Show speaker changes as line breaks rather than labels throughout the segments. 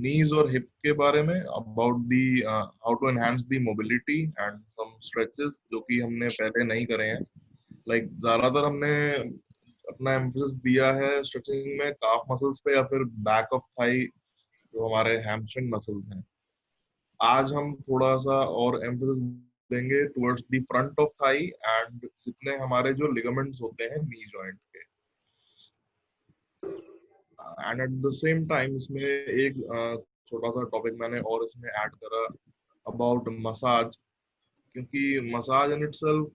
नीज और हिप के बारे में, about the how to enhance the mobility and some stretches जो कि हमने पहले नहीं करे हैं। लाइक ज्यादातर हमने अपना एम्फोसिस दिया है स्ट्रेचिंग में काफ मसल्स पे या फिर बैक ऑफ थाई जो हमारे हैमस्ट्रिंग मसल्स हैं। आज हम थोड़ा सा और एम्फोसिस देंगे towards the front of Thai and जितने हमारे जो लिगामेंट्स होते हैं नी जॉइंट के। And eight the same time इसमें एक छोटा सा टॉपिक मैंने और इसमें ऐड करा अबाउट मसाज, क्योंकि मसाज इन इटसेल्फ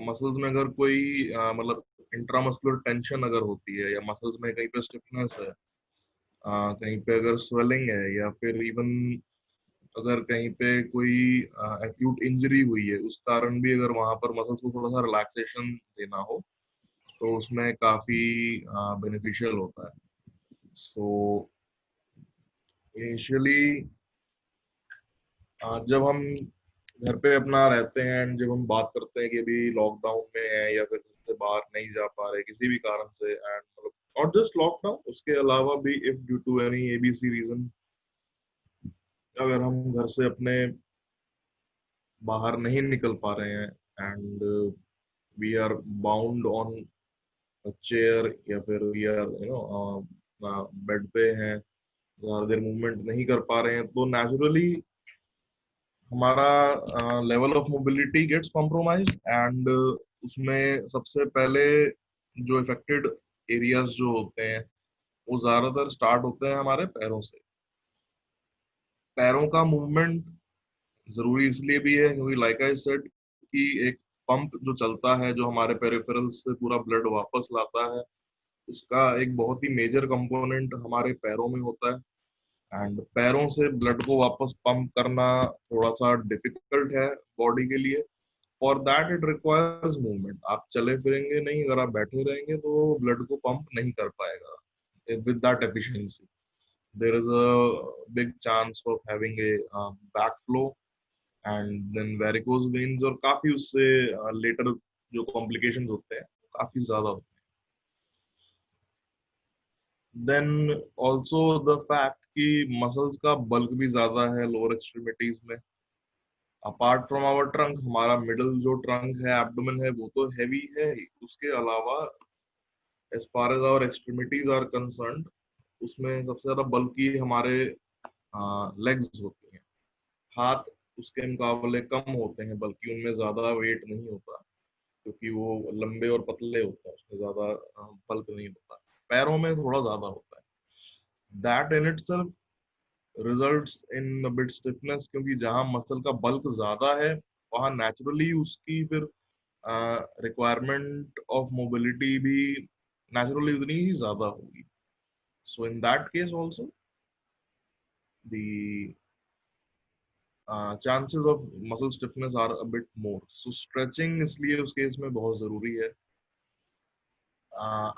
मसल्स में अगर कोई मतलब इंट्रामस्कुलर टेंशन अगर होती है या मसल्स में कहीं पे स्टिफनेस है, कहीं पे अगर स्वेलिंग है या फिर इवन अगर कहीं पे कोई एक्यूट इंजरी हुई है उस कारण भी अगर वहां पर मसल्स को थोड़ा सा रिलैक्सेशन देना हो तो उसमें काफी बेनिफिशियल होता है। सो इनिशियली जब हम घर पे अपना रहते हैं एंड जब हम बात करते हैं कि अभी लॉकडाउन में है या फिर घर से बाहर नहीं जा पा रहे किसी भी कारण से, एंड मतलब नॉट जस्ट लॉकडाउन, उसके अलावा भी if due to any ABC reason अगर हम घर से अपने बाहर नहीं निकल पा रहे हैं and we are bound on chair या फिर वी आर बेड पे हैं, ज्यादा देर मूवमेंट नहीं कर पा रहे हैं, तो नेचुरली हमारा level of mobility gets compromise and उसमें सबसे पहले जो इफेक्टेड एरियाज जो होते हैं वो ज्यादातर स्टार्ट होते हैं हमारे पैरों से। पैरों का मूवमेंट जरूरी इसलिए भी है क्योंकि लाइक आई सेड कि एक पंप जो चलता है जो हमारे पेरिफेरल्स से पूरा ब्लड वापस लाता है, उसका एक बहुत ही मेजर कंपोनेंट हमारे पैरों में होता है। एंड पैरों से ब्लड को वापस पंप करना थोड़ा सा डिफिकल्ट है बॉडी के लिए। For that it requires movement. आप चले फिरेंगे नहीं, अगर आप बैठे रहेंगे तो ब्लड को पंप नहीं कर पाएगा with that efficiency. There is a big chance of having a back flow and then varicose veins, और काफी उससे लेटर जो कॉम्प्लिकेशंस होते हैं काफी ज्यादा होते हैं। देन ऑल्सो द फैक्ट कि मसल्स का बल्क भी ज्यादा है लोअर एक्सट्रीमिटीज में। अपार्ट फ्रॉम आवर ट्रंक, हमारा मिडल जो ट्रंक है एब्डोमेन है वो तो हैवी है, उसके अलावा as far as our extremities are concerned उसमें सबसे ज्यादा बल्कि हमारे लेग्स होती हैं। हाथ उसके मुकाबले कम होते हैं बल्कि उनमें ज्यादा वेट नहीं होता क्योंकि वो लंबे और पतले होते हैं, उसमें ज्यादा बल्क नहीं होता। पैरों में थोड़ा ज्यादा होता है। That in itself results in bit stiffness, क्योंकि जहां मसल का बल्क ज्यादा है वहां नेचुरली उसकी फिर रिक्वायरमेंट ऑफ मोबिलिटी भी नेचुरली उतनी ही ज्यादा होगी। So in that case also the chances of muscle stiffness are a bit more. So stretching इसलिए उस केस में बहुत जरूरी है।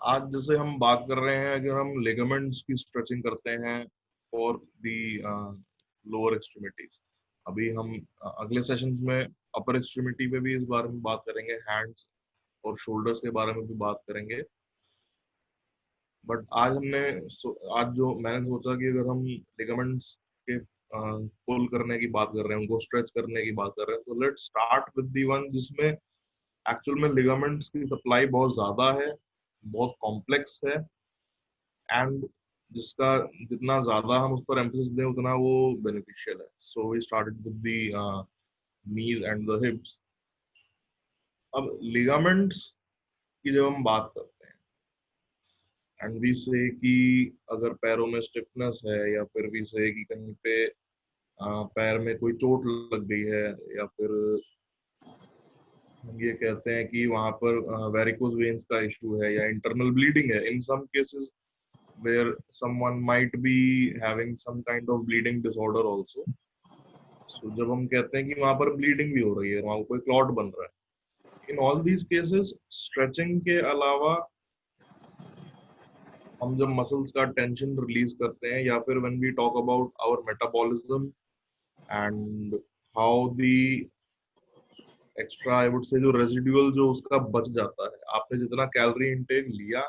आज जैसे हम बात कर रहे हैं अगर हम लिगामेंट्स की स्ट्रेचिंग करते हैं फॉर दी लोअर एक्सट्रीमिटीज, अभी हम अगले सेशंस में अपर एक्सट्रीमिटी पे भी इस बारे में बात करेंगे, हैंड्स और शोल्डर्स के बारे में भी बात करेंगे। बट आज आज जो मैंने सोचा कि अगर हम लिगामेंट्स के पुल करने की बात कर रहे हैं, उनको स्ट्रेच करने की बात कर रहे हैं, तो let's start with the one जिसमें एक्चुअल में लिगामेंट्स की सप्लाई बहुत ज्यादा है, बहुत कॉम्प्लेक्स है एंड जिसका जितना ज्यादा हम उस पर एम्फोसिस दें उतना वो बेनिफिशियल है। So we started with the knees and the hips. अब लिगामेंट्स की जब हम बात करते हैं एंड वी से कि अगर पैरों में स्टिफनेस है या फिर वी से कि कहीं पे पैर में कोई चोट लग गई है या फिर हम ये कहते हैं कि वहां पर वेरिकोज वेन्स का इशू है या इंटरनल ब्लीडिंग है, in some cases where someone might be having some kind of bleeding disorder also. So जब हम कहते हैं कि वहां पर ब्लीडिंग भी हो रही है, वहां कोई क्लॉट बन रहा है, in all these cases stretching के अलावा हम जब मसल्स का टेंशन रिलीज करते हैं या फिर when we talk about our metabolism and how the extra I would say जो रेजिडुअल जो उसका बच जाता है, आपने जितना कैलोरी इनटेक लिया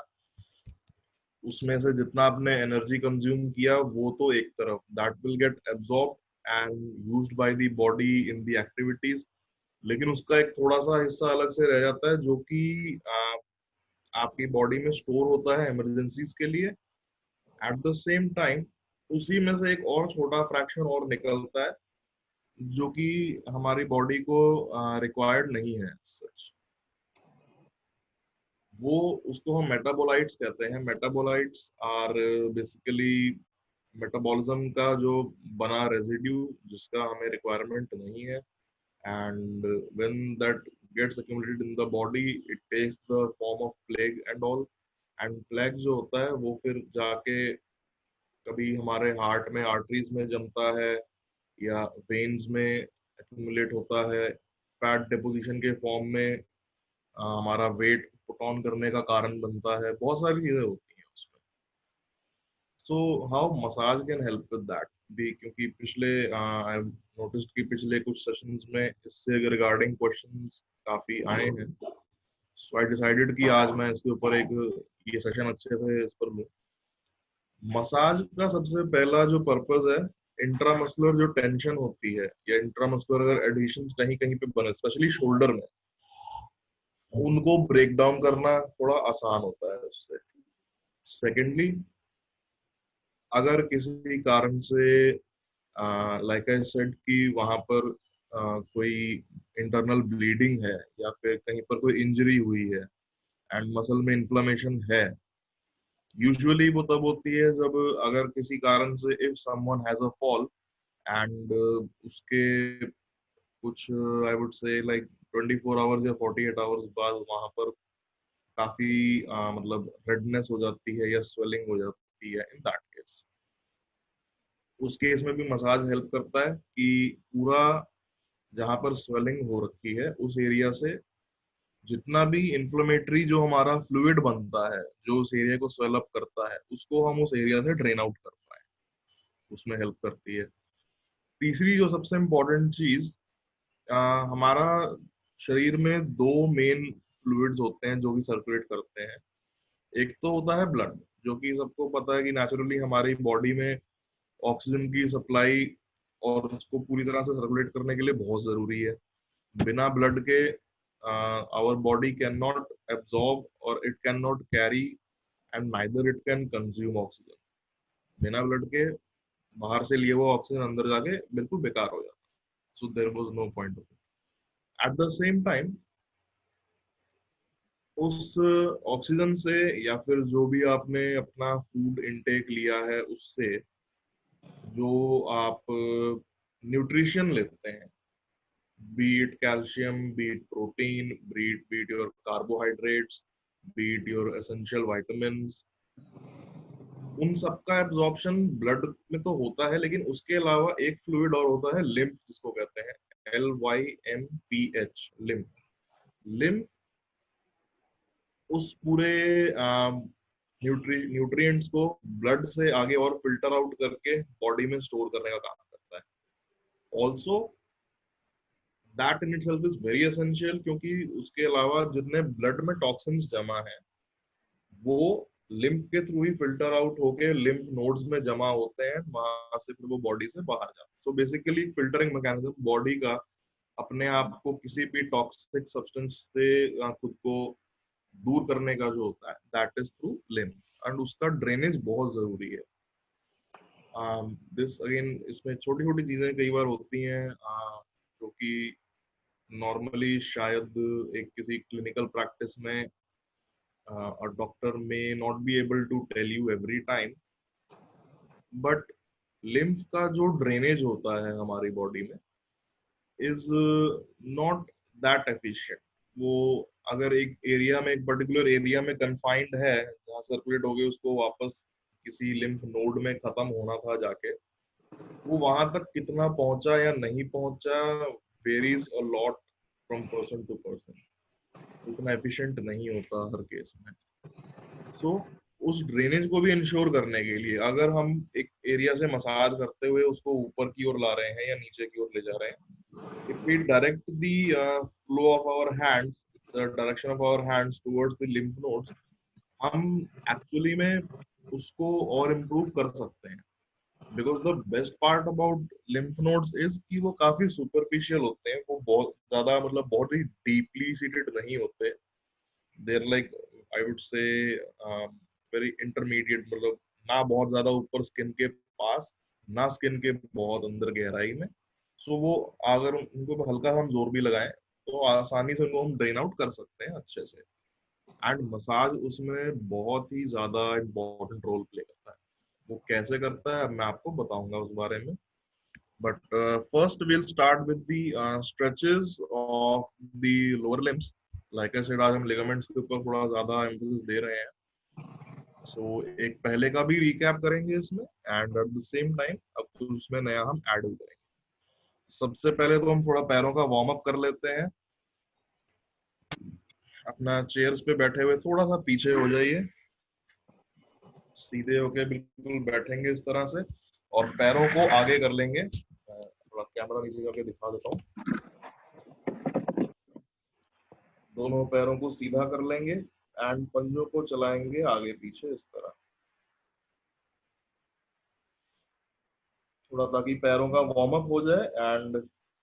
उसमें से जितना आपने एनर्जी कंज्यूम किया वो तो एक तरफ, that will get absorb and used by the body in the activities, लेकिन उसका एक थोड़ा सा हिस्सा अलग से रह जाता है जो कि आपकी बॉडी में स्टोर होता है इमरजेंसीज के लिए। एट द सेम टाइम उसी में से एक और छोटा फ्रैक्शन और निकलता है जो कि हमारी बॉडी को रिक्वायर्ड नहीं है सच। वो उसको हम मेटाबोलाइट्स कहते हैं। मेटाबोलाइट्स आर बेसिकली मेटाबॉलिज्म का जो बना रेजिड्यू जिसका हमें रिक्वायरमेंट नहीं है, and when that gets accumulated in the body it takes the form of plaque and all, and plaque जो होता है वो फिर जाके कभी हमारे हार्ट में आर्टरीज में जमता है या वेन्स में accumulate होता है, फैट डिपोजिशन के फॉर्म में हमारा वेट पुट ऑन करने का कारण बनता है, बहुत सारी चीजें होती हैं उसमें। So how massage can help with that भी, क्योंकि पिछले आई नोटिस्ड कि पिछले कुछ सेशंस में इससे रिगार्डिंग क्वेश्चंस काफी आए हैं। सो आई डिसाइडेड कि आज मैं इसके ऊपर एक ये सेशन अच्छे से इस पर लूं। मसाज का सबसे पहला जो पर्पस है, इंट्रामस्कुलर जो टेंशन होती है या इंट्रामस्कुलर अगर एडिशंस कहीं कहीं पे बने स्पेशली शोल्डर में, उनको ब्रेक डाउन करना थोड़ा आसान होता है उससे। सेकेंडली, अगर किसी कारण से लाइक आई सेड कि वहां पर कोई इंटरनल ब्लीडिंग है या फिर कहीं पर कोई इंजरी हुई है एंड मसल में इन्फ्लेमेशन है, यूजुअली वो तब होती है जब अगर किसी कारण से if someone has a fall and उसके कुछ आई वुड से लाइक 24 आवर्स या 48 आवर्स बाद वहां पर काफी मतलब रेडनेस हो जाती है या स्वेलिंग हो जाती है। इन दैट केस, उस केस में भी मसाज हेल्प करता है कि पूरा जहां पर स्वेलिंग हो रखी है उस एरिया से जितना भी इंफ्लेमेटरी जो हमारा फ्लूइड बनता है जो उस एरिया को स्वेल अप करता है उसको हम उस एरिया से ड्रेन आउट कर पाए, उसमें हेल्प करती है। तीसरी जो सबसे इम्पोर्टेंट चीज, हमारा शरीर में दो मेन फ्लूइड्स होते हैं जो कि सर्कुलेट करते हैं। एक तो होता है ब्लड, जो कि सबको पता है कि नेचुरली हमारी बॉडी में ऑक्सीजन की सप्लाई और उसको पूरी तरह से सर्कुलेट करने के लिए बहुत जरूरी है। बिना ब्लड के our body cannot absorb और it cannot carry and neither it can consume oxygen. बिना ब्लड के बाहर से लिए हुआ ऑक्सीजन अंदर जाके बिल्कुल बेकार हो जाता है। So there was no point of it. At the same time उस ऑक्सीजन से या फिर जो भी आपने अपना फूड इनटेक लिया है उससे जो आप न्यूट्रिशन लेते हैं, be it calcium, be it protein, be it your carbohydrates, be it your essential vitamins, उन सबका एब्जॉर्प्शन ब्लड में तो होता है, लेकिन उसके अलावा एक फ्लूइड और होता है लिम्फ, जिसको कहते हैं LYMPH, लिम्फ। लिम्फ उस पूरे न्यूट्रिएंट्स को ब्लड से आगे और फिल्टर आउट करके बॉडी में स्टोर करने का काम करता है। Also that in itself is very essential, क्योंकि उसके अलावा जितने ब्लड में टॉक्सिन्स जमा है वो लिम्फ के थ्रू ही फिल्टर आउट होके लिम्फ नोड्स में जमा होते हैं, वहां से फिर वो बॉडी से बाहर जाते हैं। So basically filtering mechanism body का अपने आप को किसी भी टॉक्सिक सब्सटेंस से खुद को दूर करने का जो होता है that is through lymph, and उसका ड्रेनेज बहुत जरूरी है। दिस अगेन, इसमें छोटी छोटी चीजें कई बार होती हैं जो कि नॉर्मली शायद एक किसी क्लिनिकल प्रैक्टिस में a doctor may not be able to tell you every time, but lymph का जो ड्रेनेज होता है हमारी बॉडी में इज नॉट दैट एफिशिएंट। वो अगर एक एरिया में, एक पर्टिकुलर एरिया में कंफाइंड है जहाँ सर्कुलेट हो गई, उसको वापस किसी लिम्फ नोड में खत्म होना था जाके, वो वहां तक कितना पहुंचा या नहीं पहुंचा varies a lot from person to person, उतना एफिशिएंट नहीं होता हर केस में। सो उस ड्रेनेज को भी इंश्योर करने के लिए अगर हम एक एरिया से मसाज करते हुए उसको ऊपर की ओर ला रहे हैं या नीचे की ओर ले जा रहे हैं, if we direct the flow of our hands, the direction of our hands towards the lymph nodes, हम एक्चुअली में उसको और इम्प्रूव कर सकते हैं। Because the best part about lymph nodes is कि वो काफी सुपरफिशियल होते हैं, वो बहुत ज्यादा मतलब बहुत ही डीपली सीटेड नहीं होते। देर लाइक आई वुड से वेरी इंटरमीडिएट, मतलब ना बहुत ज्यादा ऊपर स्किन के पास, ना स्किन के बहुत अंदर गहराई में। सो वो अगर उनको हल्का सा हम जोर भी लगाएं तो आसानी से उनको हम ड्रेन आउट कर सकते हैं अच्छे से। एंड मसाज उसमें बहुत ही ज्यादा इम्पोर्टेंट रोल प्ले करता है। वो कैसे करता है मैं आपको बताऊंगा उस बारे में। But first will start with the stretches of the lower limbs. Like I said, आज हम लिगामेंट्स के ऊपर थोड़ा ज्यादा एम्फेसिस दे रहे हैं। सो एक पहले का भी रिकैप करेंगे इसमें, and eight the same time अब कुछ उसमें नया हम ऐड करेंगे। सबसे पहले तो हम थोड़ा पैरों का वार्म अप कर लेते हैं। अपना चेयर्स पे बैठे हुए थोड़ा सा पीछे हो जाइए, सीधे होके बिल्कुल बैठेंगे इस तरह से, और पैरों को आगे कर लेंगे। थोड़ा कैमरा नीचे करके दिखा देता हूँ। दोनों पैरों को सीधा कर लेंगे एंड पंजों को चलाएंगे आगे पीछे इस तरह, थोड़ा ताकि पैरों का वार्म अप हो जाए। एंड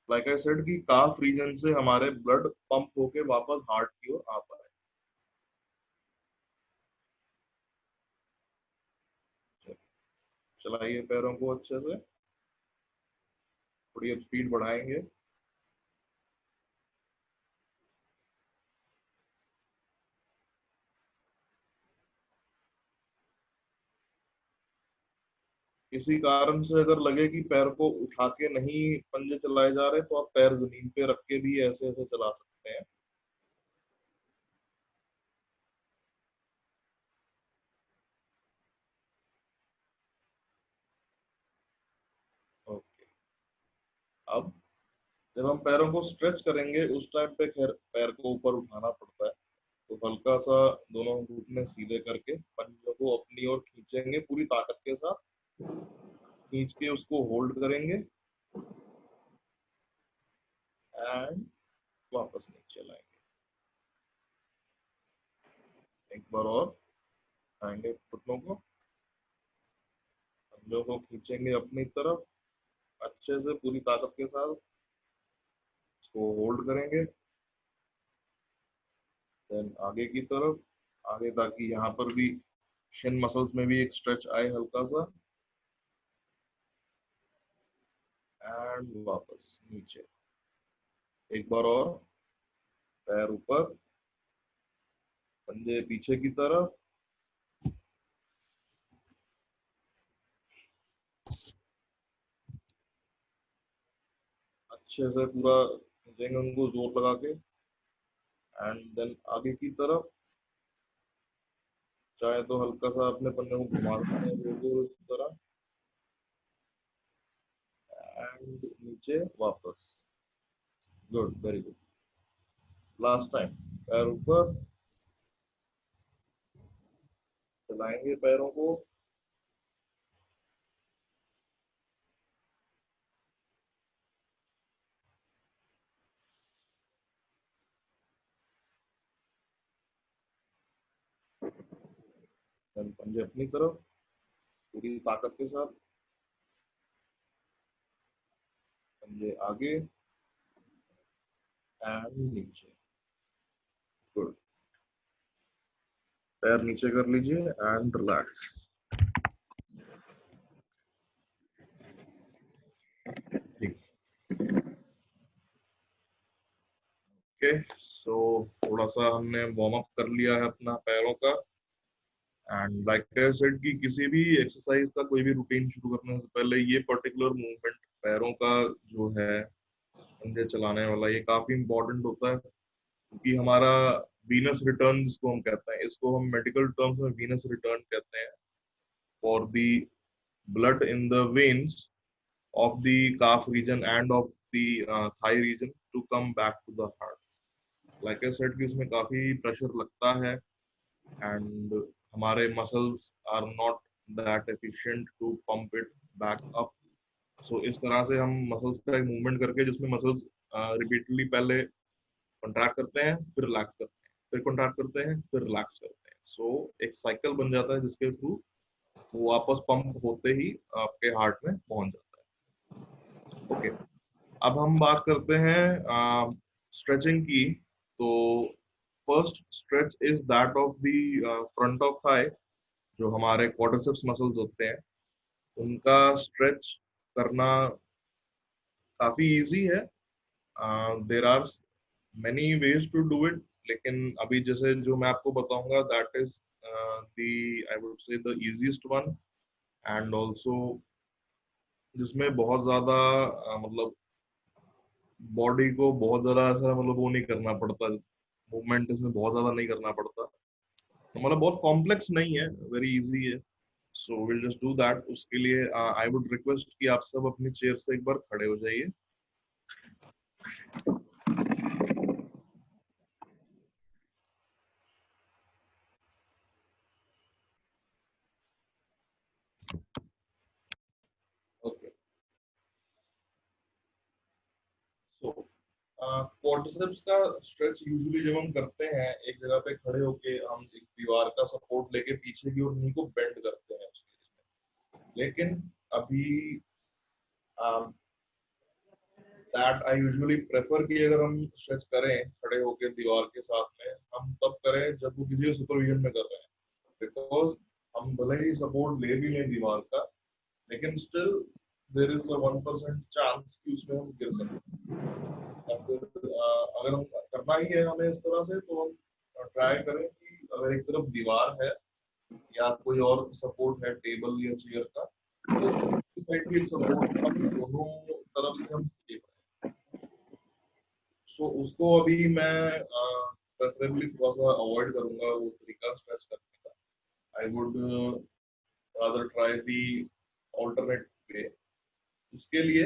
लाइक आई सेड कि काफ रीजन से हमारे ब्लड पंप होके वापस हार्ट की ओर आ पाए। चलाइए पैरों को अच्छे से, थोड़ी अब स्पीड बढ़ाएंगे। किसी कारण से अगर लगे कि पैर को उठा के नहीं पंजे चलाए जा रहे, तो आप पैर जमीन पे रख के भी ऐसे ऐसे चला सकते हैं। ओके। अब जब हम पैरों को स्ट्रेच करेंगे उस टाइम पे खैर पैर को ऊपर उठाना पड़ता है, तो हल्का सा दोनों घुटने सीधे करके पंजों को अपनी ओर खींचेंगे पूरी ताकत के साथ, खींच के उसको होल्ड करेंगे एंड वापस नीचे लाएंगे। एक बार और उठाएंगे घुटनों को, पंजों को खींचेंगे अपनी तरफ अच्छे से पूरी ताकत के साथ, उसको होल्ड करेंगे। देन आगे की तरफ, आगे ताकि यहाँ पर भी शिन मसल्स में भी एक स्ट्रेच आए हल्का सा, एंड वापस नीचे। एक बार और, पैर ऊपर, पंजे पीछे की तरफ, अच्छे से पूरा खींचेंगे उनको जोर लगा के। एंड देन आगे की तरफ, चाहे तो हल्का सा अपने पन्ने को घुमा सकते हैं गोल गोल इस तरह, एंड नीचे वापस। Good, very good. Last time, पैर ऊपर, चलाएंगे पैरों को, देन पंजे अपनी तरफ पूरी ताकत के साथ, पंजे आगे एंड नीचे। गुड। पैर नीचे कर लीजिए एंड रिलैक्स। ठीक। ओके, सो थोड़ा सा हमने वार्म अप कर लिया है अपना पैरों का। एंड लाइक आई सेड कि किसी भी एक्सरसाइज का कोई भी रूटीन शुरू करने से पहले ये पर्टिकुलर मूवमेंट पैरों का जो है, पंजे चलाने वाला, ये काफी इंपॉर्टेंट होता है, क्योंकि हमारा वीनस रिटर्न जिसको हम कहते हैं, इसको हम मेडिकल टर्म्स में वीनस रिटर्न कहते हैं, for the blood in the veins of the calf region and of the thigh region to come back to the heart. Like I said कि उसमें काफी प्रेशर लगता है, and हमारे muscles are not that efficient to pump it back up. So इस तरह से हम muscles का एक movement करके, जिसमें muscles repeatedly पहले contract करते हैं, फिर relax करते हैं, फिर contract करते हैं, फिर relax करते हैं। So एक cycle बन जाता है जिसके थ्रू वो वापस पंप होते ही आपके हार्ट में पहुंच जाता है। ओके, अब हम बात करते हैं स्ट्रेचिंग की। तो first stretch is that of the front of Thai. जो हमारे क्वाड्रिसेप्स मसल्स होते हैं उनका स्ट्रेच करना काफी इजी है। There are many ways to do it, लेकिन अभी जैसे जो मैं आपको बताऊंगा that is the I would say the easiest one, and also जिसमें बहुत ज्यादा मतलब बॉडी को बहुत ज्यादा ऐसा मतलब वो नहीं करना पड़ता, मूवमेंट इसमें बहुत ज्यादा नहीं करना पड़ता, तो मतलब बहुत कॉम्प्लेक्स नहीं है, वेरी इजी है। So will just do that. उसके लिए आई वुड रिक्वेस्ट कि आप सब अपनी चेयर से एक बार खड़े हो जाइए। ओके, सो क्वाड्रिसेप्स का स्ट्रेच यूजुअली जब हम करते हैं एक जगह पे खड़े होके, हम एक दीवार का सपोर्ट लेके पीछे की ओर नी को बेंड करते हैं लेकिन अभी दैट आई यूजुअली प्रेफर कि अगर हम स्ट्रेच करें खड़े होके दीवार के साथ में, हम तब करें जब वो किसी सुपरविजन में कर रहे हैं। बिकॉज हम भले ही सपोर्ट ले भी लें दीवार का, लेकिन still there is a 1% chance कि उसमें हम गिर सकते हैं। और फिर अगर हम करना ही है हमें इस तरह से, तो हम ट्राई करें कि अगर एक तरफ दीवार है या कोई और सपोर्ट है टेबल या चेयर का, तो उसकी साइड भी एक सपोर्ट हो ताकि दोनों तरफ से हम सेफ रहें। सो उसको अभी मैं प्रेफरेबली थोड़ा सा अवॉइड करूंगा वो तरीका स्ट्रेच करने का। I would rather try the alternate way. उसके लिए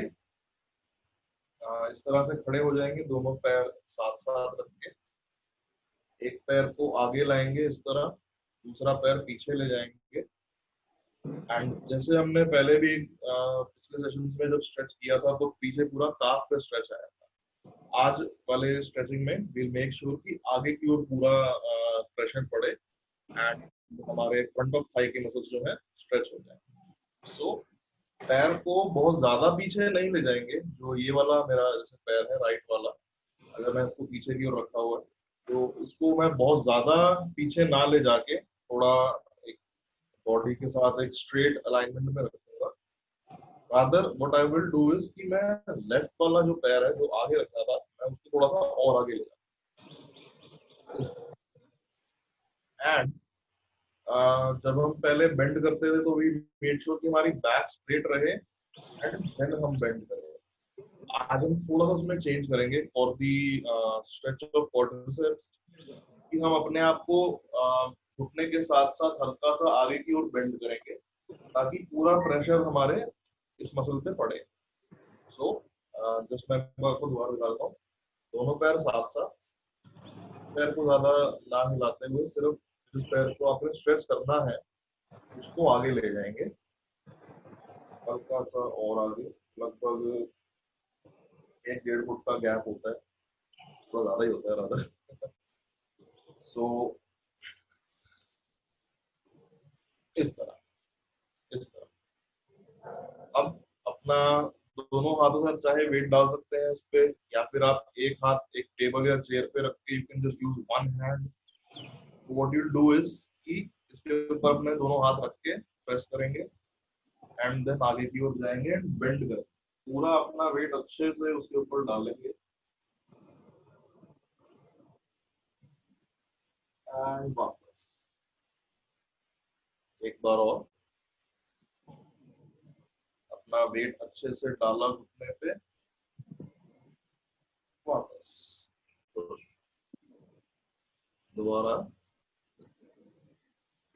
इस तरह से खड़े हो जाएंगे, दोनों पैर साथ साथ रख के, एक पैर को आगे लाएंगे इस तरह, दूसरा पैर पीछे ले जाएंगे। एंड जैसे हमने पहले भी पिछले सेशंस में जब स्ट्रेच किया था तो पीछे पूरा काफ पे स्ट्रेच आया था। आज वाले स्ट्रेचिंग में विल मेक श्योर कि आगे की ओर पूरा प्रेशर पड़े एंड हमारे फ्रंट ऑफ थाई के मसल्स जो है स्ट्रेच हो जाए। सो पैर को बहुत ज्यादा पीछे नहीं ले जाएंगे। जो ये वाला मेरा जैसे पैर है राइट वाला, अगर मैं इसको पीछे की ओर रखा हुआ है तो इसको मैं बहुत ज्यादा पीछे ना ले जाके थोड़ा एक बॉडी के साथ एक स्ट्रेट अलाइनमेंट में रखूंगा। Rather what I will do is कि मैं लेफ्ट वाला जो पैर है जो आगे रखा था मैं उसको थोड़ा सा और आगे ले जाऊँ। एंड जब हम पहले बेंड करते थे तो वी मेड श्योर कि हमारी बैक स्ट्रेट रहे एंड देन हम बेंड करें। आज हम थोड़ा सा उसमें चेंज करेंगे for the stretch of quadriceps, कि हम अपने आप को घुटने के साथ साथ हल्का सा आगे की ओर बेंड करेंगे ताकि पूरा प्रेशर हमारे इस मसल पे पड़े। सो जस्ट मैं आपको दोबारा दिखाता हूँ। दोनों पैर साथ साथ, पैर को ज्यादा ना हिलाते हुए, सिर्फ जिस पैर को आपने स्ट्रेच करना है उसको आगे ले जाएंगे, हल्का सा और आगे, लगभग 1-1.5 फुट का गैप होता है, थोड़ा ज्यादा ही होता है रादर। सो इस तरह, इस तरह। अब अपना दोनों हाथों से आप चाहे वेट डाल सकते हैं उस पे, या फिर आप एक हाथ एक टेबल या चेयर पे रख के you can just use one hand. What you do is कि इसके ऊपर अपने दोनों हाथ रख के प्रेस करेंगे एंड देन आगे की ओर जाएंगे एंड बेंड करेंगे, पूरा अपना वेट अच्छे से उसके ऊपर डालेंगे एंड वापस एक बार और अपना वेट अच्छे से डाला घुटने पे, वापस दोबारा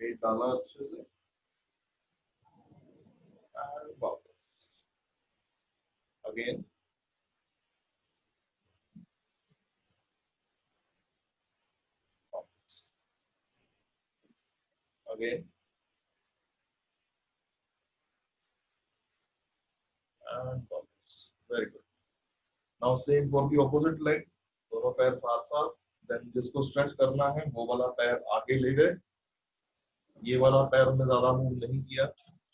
वेट डाला अच्छे से एंड वापस अगेन, अगेन एंड वापस। Very good. Now same for the opposite leg, दोनों पैर साथ साथ, देन जिसको स्ट्रेच करना है वो वाला पैर आगे ले गए ये वाला पैर हमने ज्यादा मूव नहीं किया,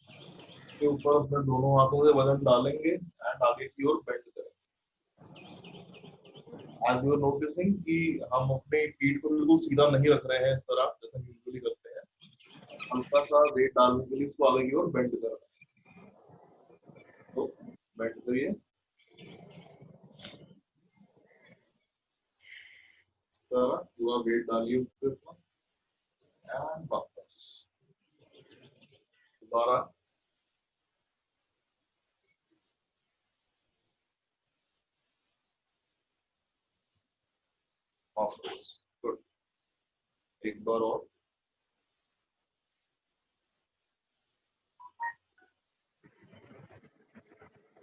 इसके ऊपर अपने दोनों हाथों से वजन डालेंगे एंड आगे की ओर बेंड करेंगे। एज यू आर नोटिसिंग कि हम अपने पीठ को बिल्कुल सीधा नहीं रख रहे हैं इस तरह जैसे यूजुअली करते हैं, हल्का सा वेट डालने के लिए इसको आगे की ओर बेंड कर रहे हैं। तो बेंड करिए, इस तरह पूरा वेट डालिए उसके ऊपर एंड वापस दोबारा वापस। गुड, एक बार और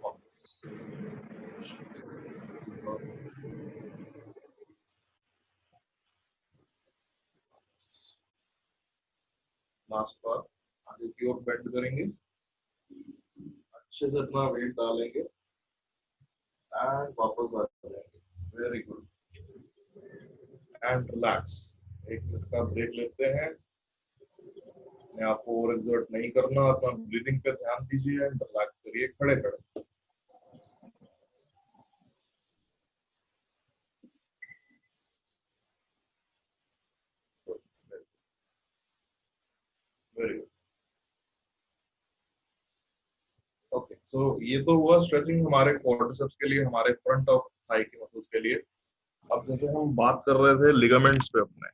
वापस। लास्ट बार आगे की ओर बेंड करेंगे, अच्छे से अपना वेट डालेंगे एंड वापस आ जाएंगे। Very good and relax. 1 minute का ब्रेक लेते हैं, मैं आपको ओवर एक्सर्ट नहीं करना, अपना ब्रीदिंग पे ध्यान दीजिए एंड रिलैक्स करिए खड़े खड़े। Very good. ओके, सो ये तो हुआ स्ट्रेचिंग हमारे क्वाड्रिसेप्स के लिए, हमारे फ्रंट ऑफ थाई की मसल्स के लिए। अब जैसे हम बात कर रहे थे लिगामेंट्स पे, अपने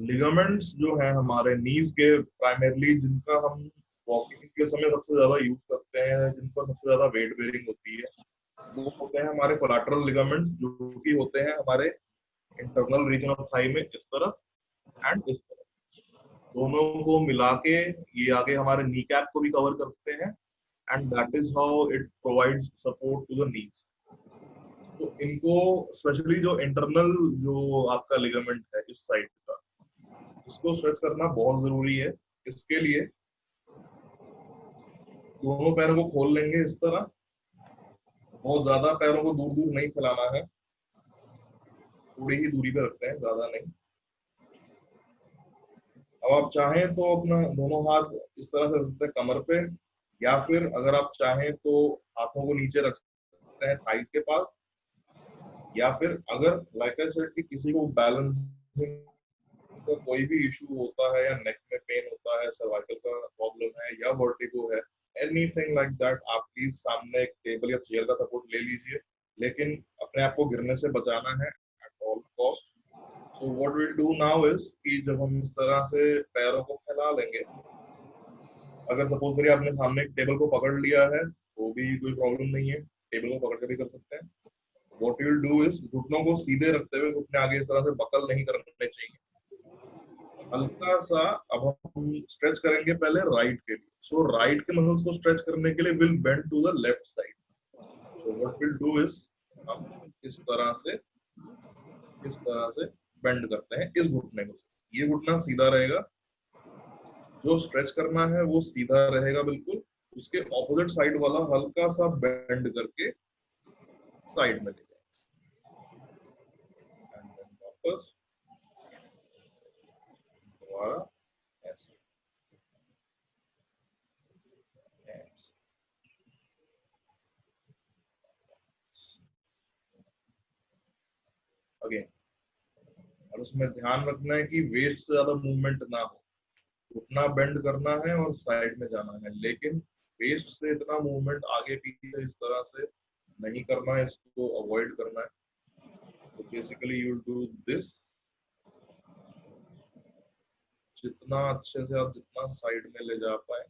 लिगामेंट्स जो है हमारे नीज के प्राइमरली, जिनका हम वॉकिंग के समय सबसे ज्यादा यूज करते हैं, जिन पर सबसे ज्यादा वेट बेरिंग होती है, वो होते हैं हमारे कोलैटरल लिगामेंट्स, जो कि होते हैं हमारे इंटरनल रीजन ऑफ थाई में, इस तरफ एंड इस तरफ, दोनों को मिला के ये आगे हमारे नी कैप को भी कवर करते हैं and that is how it provides support to the knees. तो इनको स्पेशली जो इंटरनल जो आपका लिगामेंट है इस साइड का, इसको स्ट्रेच करना बहुत जरूरी है। इसके लिए दोनों पैरों को खोल लेंगे इस तरह, बहुत ज्यादा पैरों को दूर दूर नहीं फैलाना है, थोड़ी ही दूरी पे रखते हैं, ज्यादा नहीं। अब आप चाहें तो अपना दोनों हाथ इस तरह से रख सकते हैं कमर पे, या फिर अगर आप चाहें तो हाथों को नीचे रख सकते हैं थाइस के पास, या फिर अगर लाइक आई सेड कि किसी को बैलेंसिंग का कोई भी इशू होता है, या नेक में पेन होता है, सर्वाइकल का प्रॉब्लम है, या वर्टिगो है, एनीथिंग लाइक दैट, आप प्लीज सामने एक टेबल या चेयर का सपोर्ट ले लीजिए, लेकिन अपने आप को गिरने से बचाना है at all cost. So what will do now is कि जब हम इस तरह से पैरों को फैला लेंगे, अगर सपोज करिए आपने सामने एक टेबल को पकड़ लिया है तो भी कोई प्रॉब्लम नहीं है, टेबल को पकड़ के भी कर सकते हैं। What you will do is घुटनों को सीधे रखते हुए, घुटने आगे इस तरह से बकल नहीं करने चाहिए, हल्का सा। अब हम स्ट्रेच करेंगे पहले राइट के लिए, सो राइट के मसल्स को स्ट्रेच करने के लिए will bend to the left side. So what will do is हम इस तरह से, इस तरह से बेंड करते हैं इस घुटने को, ये घुटना सीधा रहेगा, जो स्ट्रेच करना है वो सीधा रहेगा बिल्कुल, उसके ऑपोजिट साइड वाला हल्का सा बेंड करके साइड में ले जाए एंड देन वापस दोबारा ऐसे ऐसे। अगेन, और उसमें ध्यान रखना है कि वेस्ट से ज्यादा मूवमेंट ना हो, उतना बेंड करना है और साइड में जाना है, लेकिन वेस्ट से इतना मूवमेंट आगे पीछे इस तरह से नहीं करना है, इसको अवॉइड करना है। तो बेसिकली यू डू दिस, जितना अच्छे से आप जितना साइड में ले जा पाए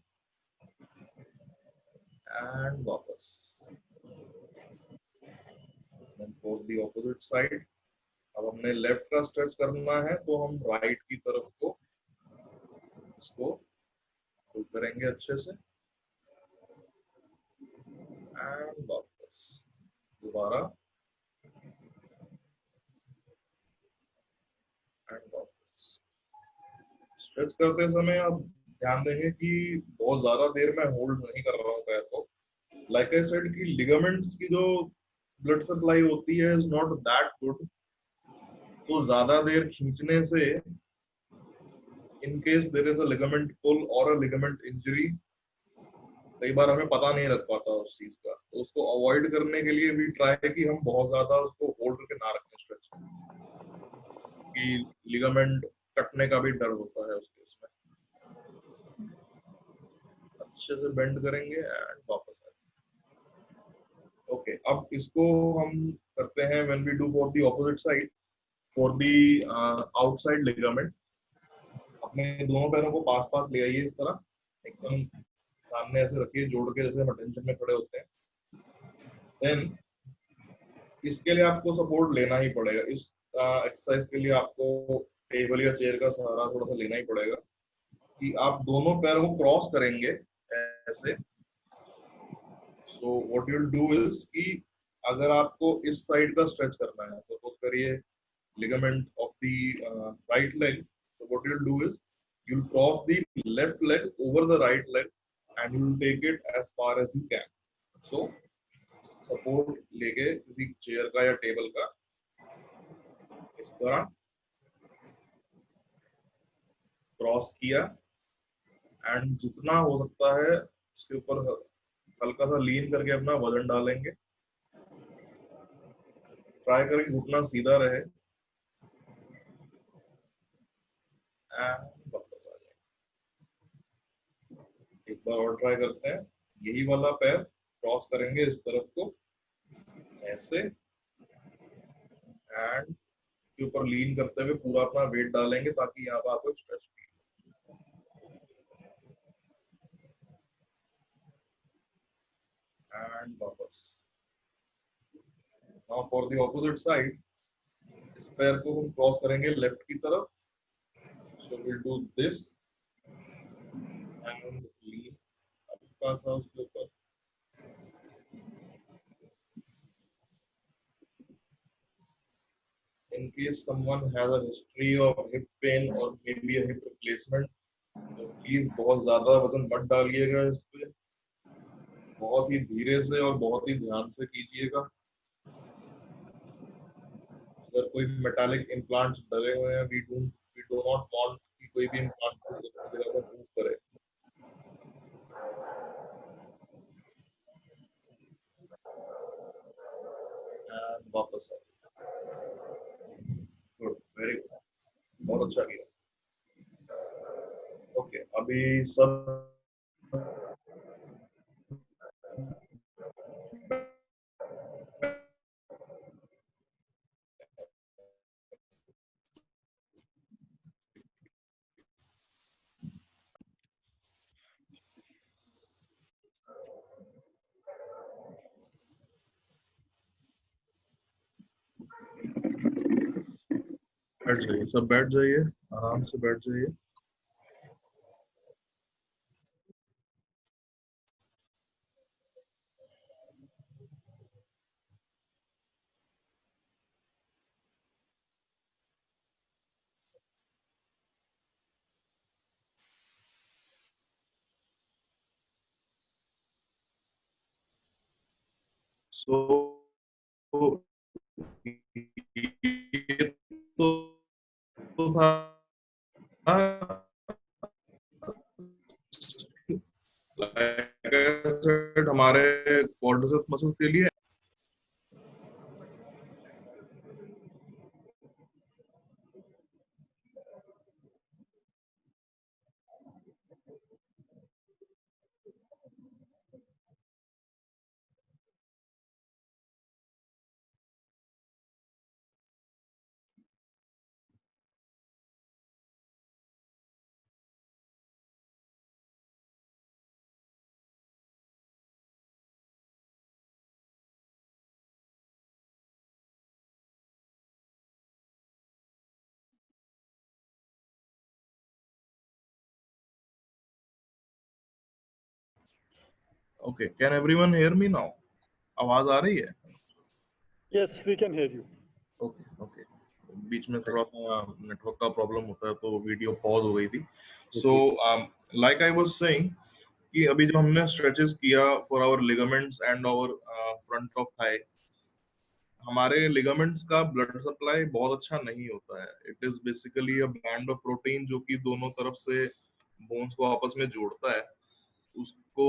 एंड वापस फॉर द ऑपोजिट साइड। अब हमने लेफ्ट का स्ट्रेच करना है तो हम राइट की तरफ को इसको पुल करेंगे अच्छे से एंड वापस दोबारा एंड वापस। स्ट्रेच करते समय आप ध्यान देंगे कि बहुत ज्यादा देर में होल्ड नहीं कर रहा हूँ पैर को। लाइक आई सेड कि लिगामेंट्स की जो ब्लड सप्लाई होती है इज नॉट दैट गुड, तो ज्यादा देर खींचने से in case there is a ligament pull or a ligament injury, कई बार हमें पता नहीं लग पाता उस चीज का, तो उसको अवॉइड करने के लिए भी ट्राई कि हम बहुत ज्यादा उसको होल्ड करके ना रखें स्ट्रेच, कि लिगामेंट कटने का भी डर होता है उस केस में। अच्छे से बेंड करेंगे एंड वापस आएंगे। ओके, अब इसको हम करते हैं when we do for the opposite side, for the outside ligament. अपने दोनों पैरों को पास पास ले आइए, इस तरह एकदम सामने ऐसे रखिए, जोड़ के, जैसे हम अटेंशन में खड़े होते हैं। देन इसके लिए आपको सपोर्ट लेना ही पड़ेगा। इस एक्सरसाइज के लिए आपको टेबल या चेयर का सहारा थोड़ा सा लेना ही पड़ेगा, कि आप दोनों पैरों को क्रॉस करेंगे ऐसे। So what you will do is कि अगर आपको इस साइड का स्ट्रेच करना है, सपोज करिए ligament of the right leg, so what you'll do is you'll cross the left leg over the right leg and you'll take it as far as you can. So support लेके किसी chair का या table का इस तरह cross किया, and जितना हो सकता है उसके ऊपर हल्का सा लीन करके अपना वजन डालेंगे। ट्राई करें घुटना सीधा रहे एंड वापस आ जाए। एक बार और ट्राई करते हैं। यही वाला पैर क्रॉस करेंगे इस तरफ को ऐसे, एंड के ऊपर लीन करते हुए पूरा अपना वेट डालेंगे ताकि यहाँ पर आपको स्ट्रेच फील। एंड वापस। Now for the opposite side, इस पैर को हम क्रॉस करेंगे लेफ्ट की तरफ। So will do this and lean हल्का सा उसके ऊपर। In case someone has a history of hip pain or maybe a hip replacement, तो प्लीज बहुत ज्यादा वजन मत डालिएगा इस पे, बहुत ही धीरे से और बहुत ही ध्यान से कीजिएगा। अगर कोई मेटालिक इम्प्लांट्स डले हुए हैं, वी डू नॉट वांट कि कोई भी इम्प्लांट को जगह पर मूव करे। एंड वापस आए। गुड, वेरी गुड, बहुत अच्छा किया। ओके, अभी सब बैठ जाइए, सब बैठ जाइए, आराम से बैठ जाइए। सो ये तो था हमारे क्वाड्रिसेप्स मसल के लिए। Okay, can everyone hear me now? आवाज आ रही है?
Yes, we can hear you.
Okay okay, बीच में थोड़ा सा नेटवर्क का प्रॉब्लम होता है तो वीडियो पॉज हो गई थी। So like I was saying कि अभी जो हमने स्ट्रेचेस किया for our ligaments and our front of thigh, हमारे लिगामेंट्स का ब्लड सप्लाई बहुत अच्छा नहीं होता है। It is basically a band of protein जो कि दोनों तरफ से बोन्स को आपस में जोड़ता है। उसको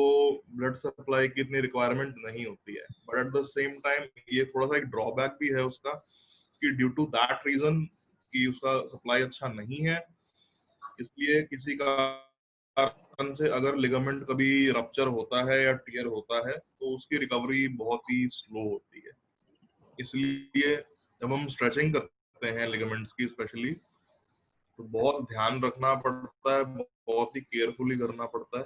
ब्लड सप्लाई की इतनी रिक्वायरमेंट नहीं होती है, but at the same time ये थोड़ा सा एक ड्रॉबैक भी है उसका कि ड्यू टू दैट रीजन कि उसका सप्लाई अच्छा नहीं है, इसलिए किसी कारण से अगर लिगामेंट कभी रप्चर होता है या टियर होता है तो उसकी रिकवरी बहुत ही स्लो होती है। इसलिए जब हम स्ट्रेचिंग करते हैं लिगामेंट्स की स्पेशली, तो बहुत ध्यान रखना पड़ता है, बहुत ही केयरफुली करना पड़ता है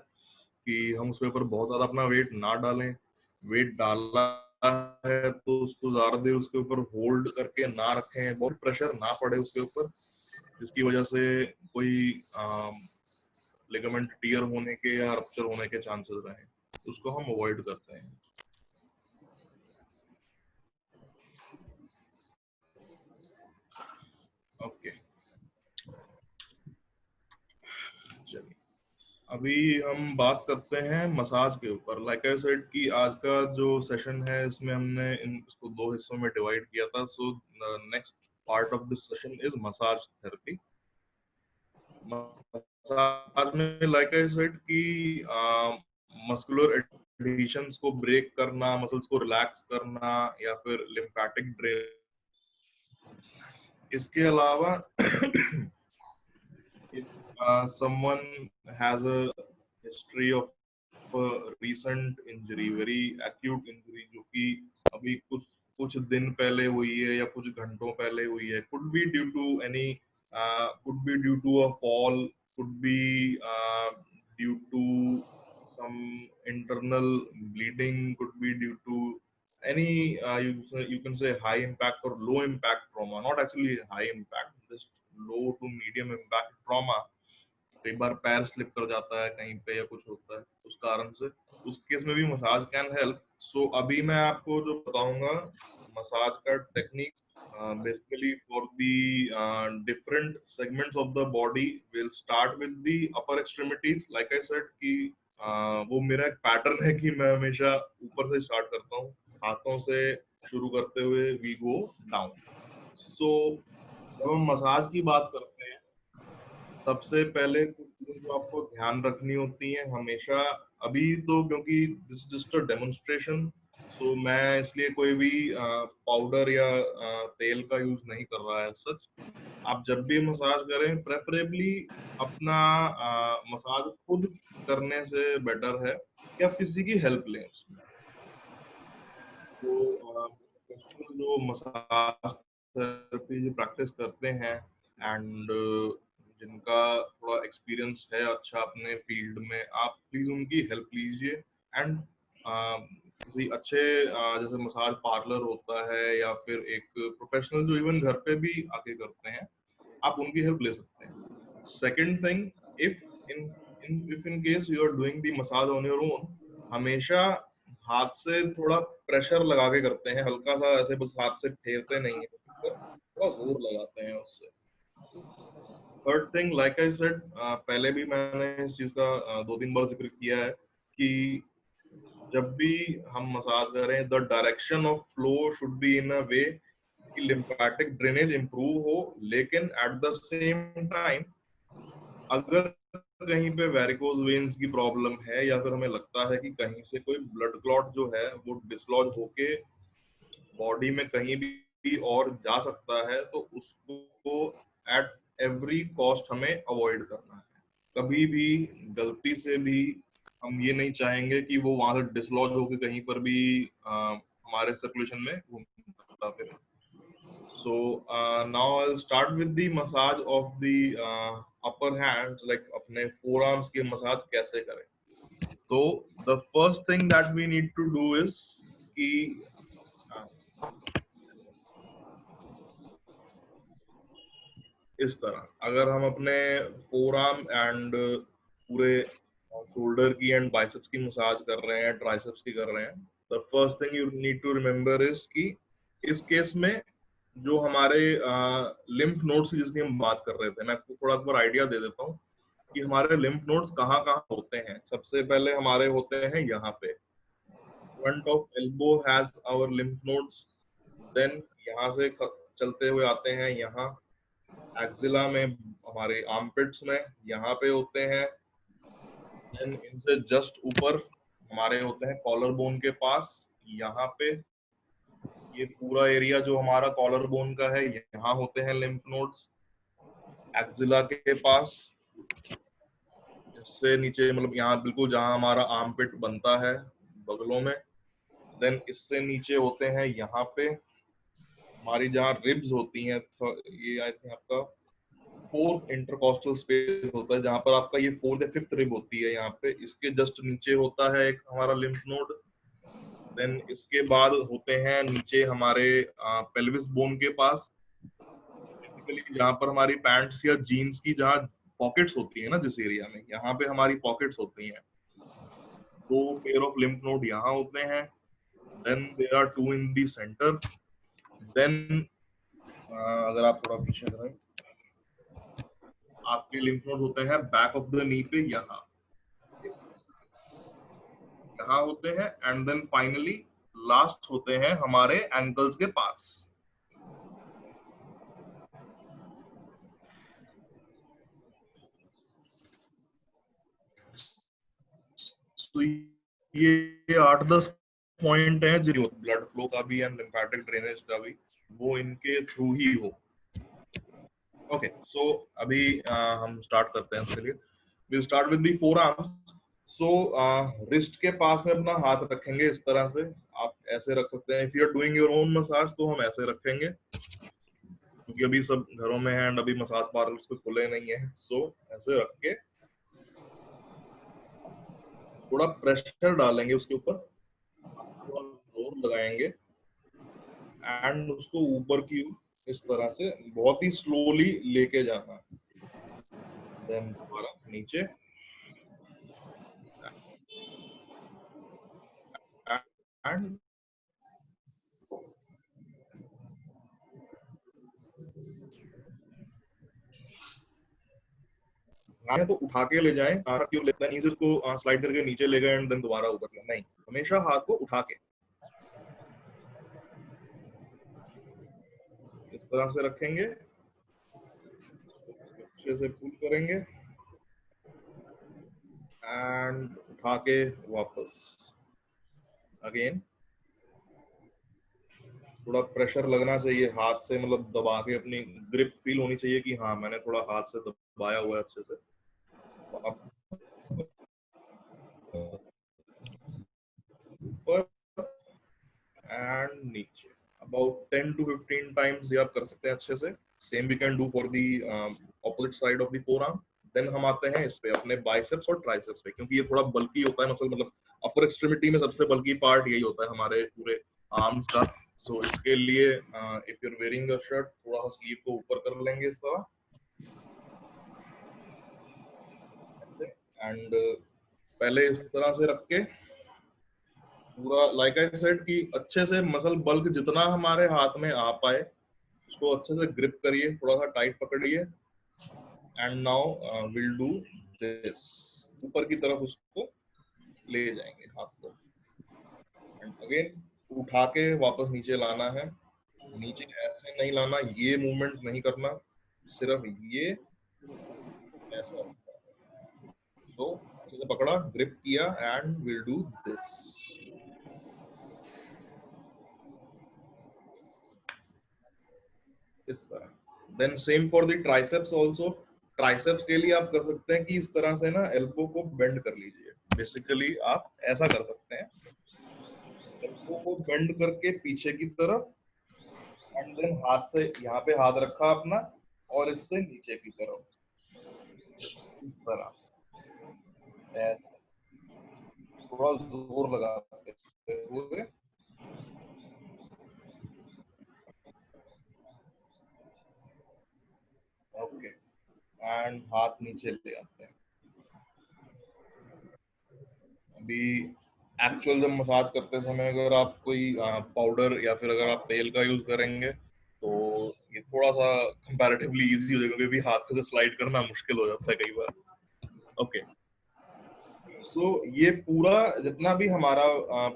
कि हम उसके ऊपर बहुत ज्यादा अपना वेट ना डालें। वेट डाला है तो उसको ज्यादा देर उसके ऊपर होल्ड करके ना रखें, बहुत प्रेशर ना पड़े उसके ऊपर जिसकी वजह से कोई लिगामेंट टियर होने के या रप्चर होने के चांसेस रहें, उसको हम अवॉइड करते हैं। ओके, चलिए अभी हम बात करते हैं मसाज के ऊपर। लाइक आई सेड कि आज का जो सेशन है इसमें हमने इसको दो हिस्सों में डिवाइड किया था। So next part of this session is massage therapy. Massage में लाइक आई सेड कि मस्कुलर एडिशंस को ब्रेक करना, मसल्स को रिलैक्स करना या फिर लिम्फेटिक ड्रेन। इसके अलावा if someone has a history of recent injury, very acute injury जो कि अभी कुछ कुछ दिन पहले हुई है या कुछ घंटों पहले हुई है, could be due to any could be due to a fall, could be due to some internal bleeding, could be due to any you can say high impact or low impact trauma, not actually high impact, just low to medium impact trauma। कई बार पैर slip कर जाता है कहीं पे या कुछ होता है उस कारण से, उस केस में भी मसाज कैन हेल्प। सो अभी मैं आपको जो बताऊंगा मसाज का technique basically for the different segments of the body. Will start with the upper extremities. Like I said कि वो मेरा एक पैटर्न है कि मैं हमेशा ऊपर से स्टार्ट करता हूँ, हाथों से शुरू करते हुए वी गो डाउन। सो जब हम मसाज की बात करते हैं, सबसे पहले कुछ चीजें जो आपको ध्यान रखनी होती हैं हमेशा। अभी तो क्योंकि दिस जस्ट अ डेमोन्स्ट्रेशन, सो मैं इसलिए कोई भी पाउडर या तेल का यूज नहीं कर रहा है सच। आप जब भी मसाज करें प्रेफरेबली अपना मसाज खुद करने से बेटर है कि आप किसी की हेल्प लें उसमें। तो प्रोफेशनल जो मसाज थेरेपी जो प्रैक्टिस करते हैं एंड जिनका थोड़ा एक्सपीरियंस है अच्छा अपने फील्ड में, आप प्लीज उनकी हेल्प लीजिए। एंड किसी अच्छे जैसे मसाज पार्लर होता है या फिर एक प्रोफेशनल जो इवन घर पे भी आके करते हैं, आप उनकी हेल्प ले सकते हैं। Second thing, if in case you are doing the massage on your own, हमेशा हाथ से थोड़ा प्रेशर लगा के करते हैं, हल्का सा ऐसे बस हाथ से फेरते नहीं है ऊपर, थोड़ा जोर लगाते हैं उससे। Third thing, like I said पहले भी मैंने इस चीज का दो तीन बार जिक्र किया है कि जब भी हम मसाज करें the direction of flow should be in a way कि लिम्फेटिक ड्रेनेज इंप्रूव हो, लेकिन एट द सेम टाइम अगर कहीं पे वेरिकोज वेन्स की प्रॉब्लम है या फिर हमें लगता है कि कहीं से कोई ब्लड क्लॉट जो है वो डिसलॉज होके बॉडी में कहीं भी और जा सकता है, तो उसको एट एवरी कॉस्ट हमें अवॉइड करना है। कभी भी गलती से भी हम ये नहीं चाहेंगे कि वो वहां से डिसलॉज होके कहीं पर भी हमारे सर्कुलेशन में घूमता फिरे। So now I'll start with the massage of the upper hands, like अपने forearms के मसाज कैसे करें। तो the first thing that we need to do is कि uh, इस तरह अगर हम अपने फोरआर्म एंड पूरे शोल्डर की एंड बाइसेप्स की मसाज कर रहे हैं, ट्राइसेप्स की कर रहे हैं, the first thing you need to remember is कि इस केस में जो हमारे लिम्फ नोड्स की जिसकी हम बात कर रहे थे, मैं आपको थोड़ा बार आइडिया दे देता हूँ कि हमारे लिम्फ नोड्स कहाँ कहाँ होते हैं। सबसे पहले हमारे होते हैं यहाँ पे, front of elbow has our lymph nodes, then यहाँ से चलते हुए आते हैं यहाँ एक्सिला में, हमारे आर्मपिट्स में, यहाँ पे होते हैं। देन इनसे जस्ट ऊपर हमारे होते हैं कॉलर बोन के पास, यहाँ पे ये पूरा एरिया जो हमारा कॉलर बोन का है, यहाँ होते हैं लिम्फ नोड्स एक्सिला के पास। इससे नीचे मतलब यहाँ बिल्कुल जहाँ हमारा आर्मपिट बनता है बगलों में। देन इससे नीचे होते हैं यहाँ पे हमारी जहाँ रिब्स होती हैं, ये आई थिंक आपका फोर्थ इंटरकॉस्टल स्पेस होता है, जहाँ पर आपका ये फोर्थ या फिफ्थ रिब होती है, यहाँ पे इसके जस्ट नीचे होता है एक हमारा लिम्फ नोड। देन इसके बाद होते हैं नीचे हमारे पेल्विस बोन के पास, बेसिकली जहाँ पर हमारी पैंट्स या जीन्स की जहाँ पॉकेट्स होती है ना, जिस एरिया में, यहाँ पे हमारी पॉकेट्स होती हैं। 2 पेयर ऑफ लिम्फ नोड यहाँ होते हैं। Then there are 2 in the center. Then अगर आप थोड़ा पीछे करें, आपके लिम्फ नोड होते हैं बैक ऑफ द नी पे, यहाँ होते हैं। एंड देन फाइनली लास्ट होते हैं हमारे एंकल्स के पास। तो ये 8-10 पॉइंट हैं जो ब्लड फ्लो का भी एंड लिम्फेटिक ड्रेनेज का भी, वो इनके थ्रू ही हो। ओके, सो अभी हम स्टार्ट करते हैं। इसके लिए we'll start with the forearms. So wrist के पास में अपना हाथ रखेंगे इस तरह से, आप ऐसे रख सकते हैं। If you are doing your own massage तो हम ऐसे रखेंगे, क्योंकि अभी सब घरों में है एंड अभी मसाज पार्लर्स तो खुले नहीं है। सो ऐसे रख के थोड़ा प्रेशर डालेंगे उसके ऊपर, थोड़ा जोर लगाएंगे एंड उसको ऊपर की इस तरह से बहुत ही स्लोली लेके जाना। देन दोबारा नीचे एंड तो उठा के ले जाएं। क्यों लेता नहीं, उसको स्लाइड करके नीचे ले गए एंड देन दोबारा ऊपर ले, नहीं, हमेशा हाथ को उठा के इस तरह से रखेंगे, अच्छे से पुल करेंगे एंड उठा के वापस अगेन। थोड़ा प्रेशर लगना चाहिए हाथ से, मतलब दबा के अपनी ग्रिप फील होनी चाहिए कि हाँ मैंने थोड़ा हाथ से दबाया हुआ है अच्छे से। ऊपर एंड नीचे अबाउट 10 to 15 टाइम्स ये आप कर सकते हैं अच्छे से। Same we can do for the opposite side of the forearm. Then हम आते हैं इस पे अपने बाइसेप्स और ट्राइसेप्स पे, क्योंकि ये थोड़ा बल्की होता है मसल, मतलब अपर एक्सट्रीमिटी में सबसे बल्की पार्ट यही होता है हमारे पूरे आर्म्स का। सो इसके लिए if you are wearing a shirt, थोड़ा सा स्लीव को ऊपर कर लेंगे इस तरह एंड पहले इस तरह से रख के पूरा लाइक आई सेड कि अच्छे से मसल बल्क जितना हमारे हाथ में आ पाए उसको अच्छे से ग्रिप करिए, थोड़ा सा टाइट पकड़िए and now will do this. ऊपर की तरफ उसको ले जाएंगे हाथ को एंड अगेन उठा के वापस नीचे लाना है। नीचे ऐसे नहीं लाना, ये मूवमेंट नहीं करना, सिर्फ ये ऐसा। तो अच्छे से पकड़ा, ग्रिप किया एंड विल डू दिस। इस तरह। Then same for the triceps also. Triceps के लिए आप कर सकते हैं कि इस तरह से ना एल्बो को बेंड कर लीजिए। बेसिकली आप ऐसा कर सकते हैं, एल्बो को बेंड करके पीछे की तरफ एंड देन हाथ से यहाँ पे हाथ रखा अपना और इससे नीचे की तरफ इस तरह ऐसे थोड़ा जोर लगाते हुए ओके एंड हाथ नीचे ले आते हैं। अभी एक्चुअल जब मसाज करते समय अगर आप कोई पाउडर या फिर अगर आप तेल का यूज करेंगे तो ये थोड़ा सा कंपैरेटिवली इजी हो जाएगा, क्योंकि हाथ से स्लाइड करना मुश्किल हो जाता है कई बार। ओके, सो ये पूरा जितना भी हमारा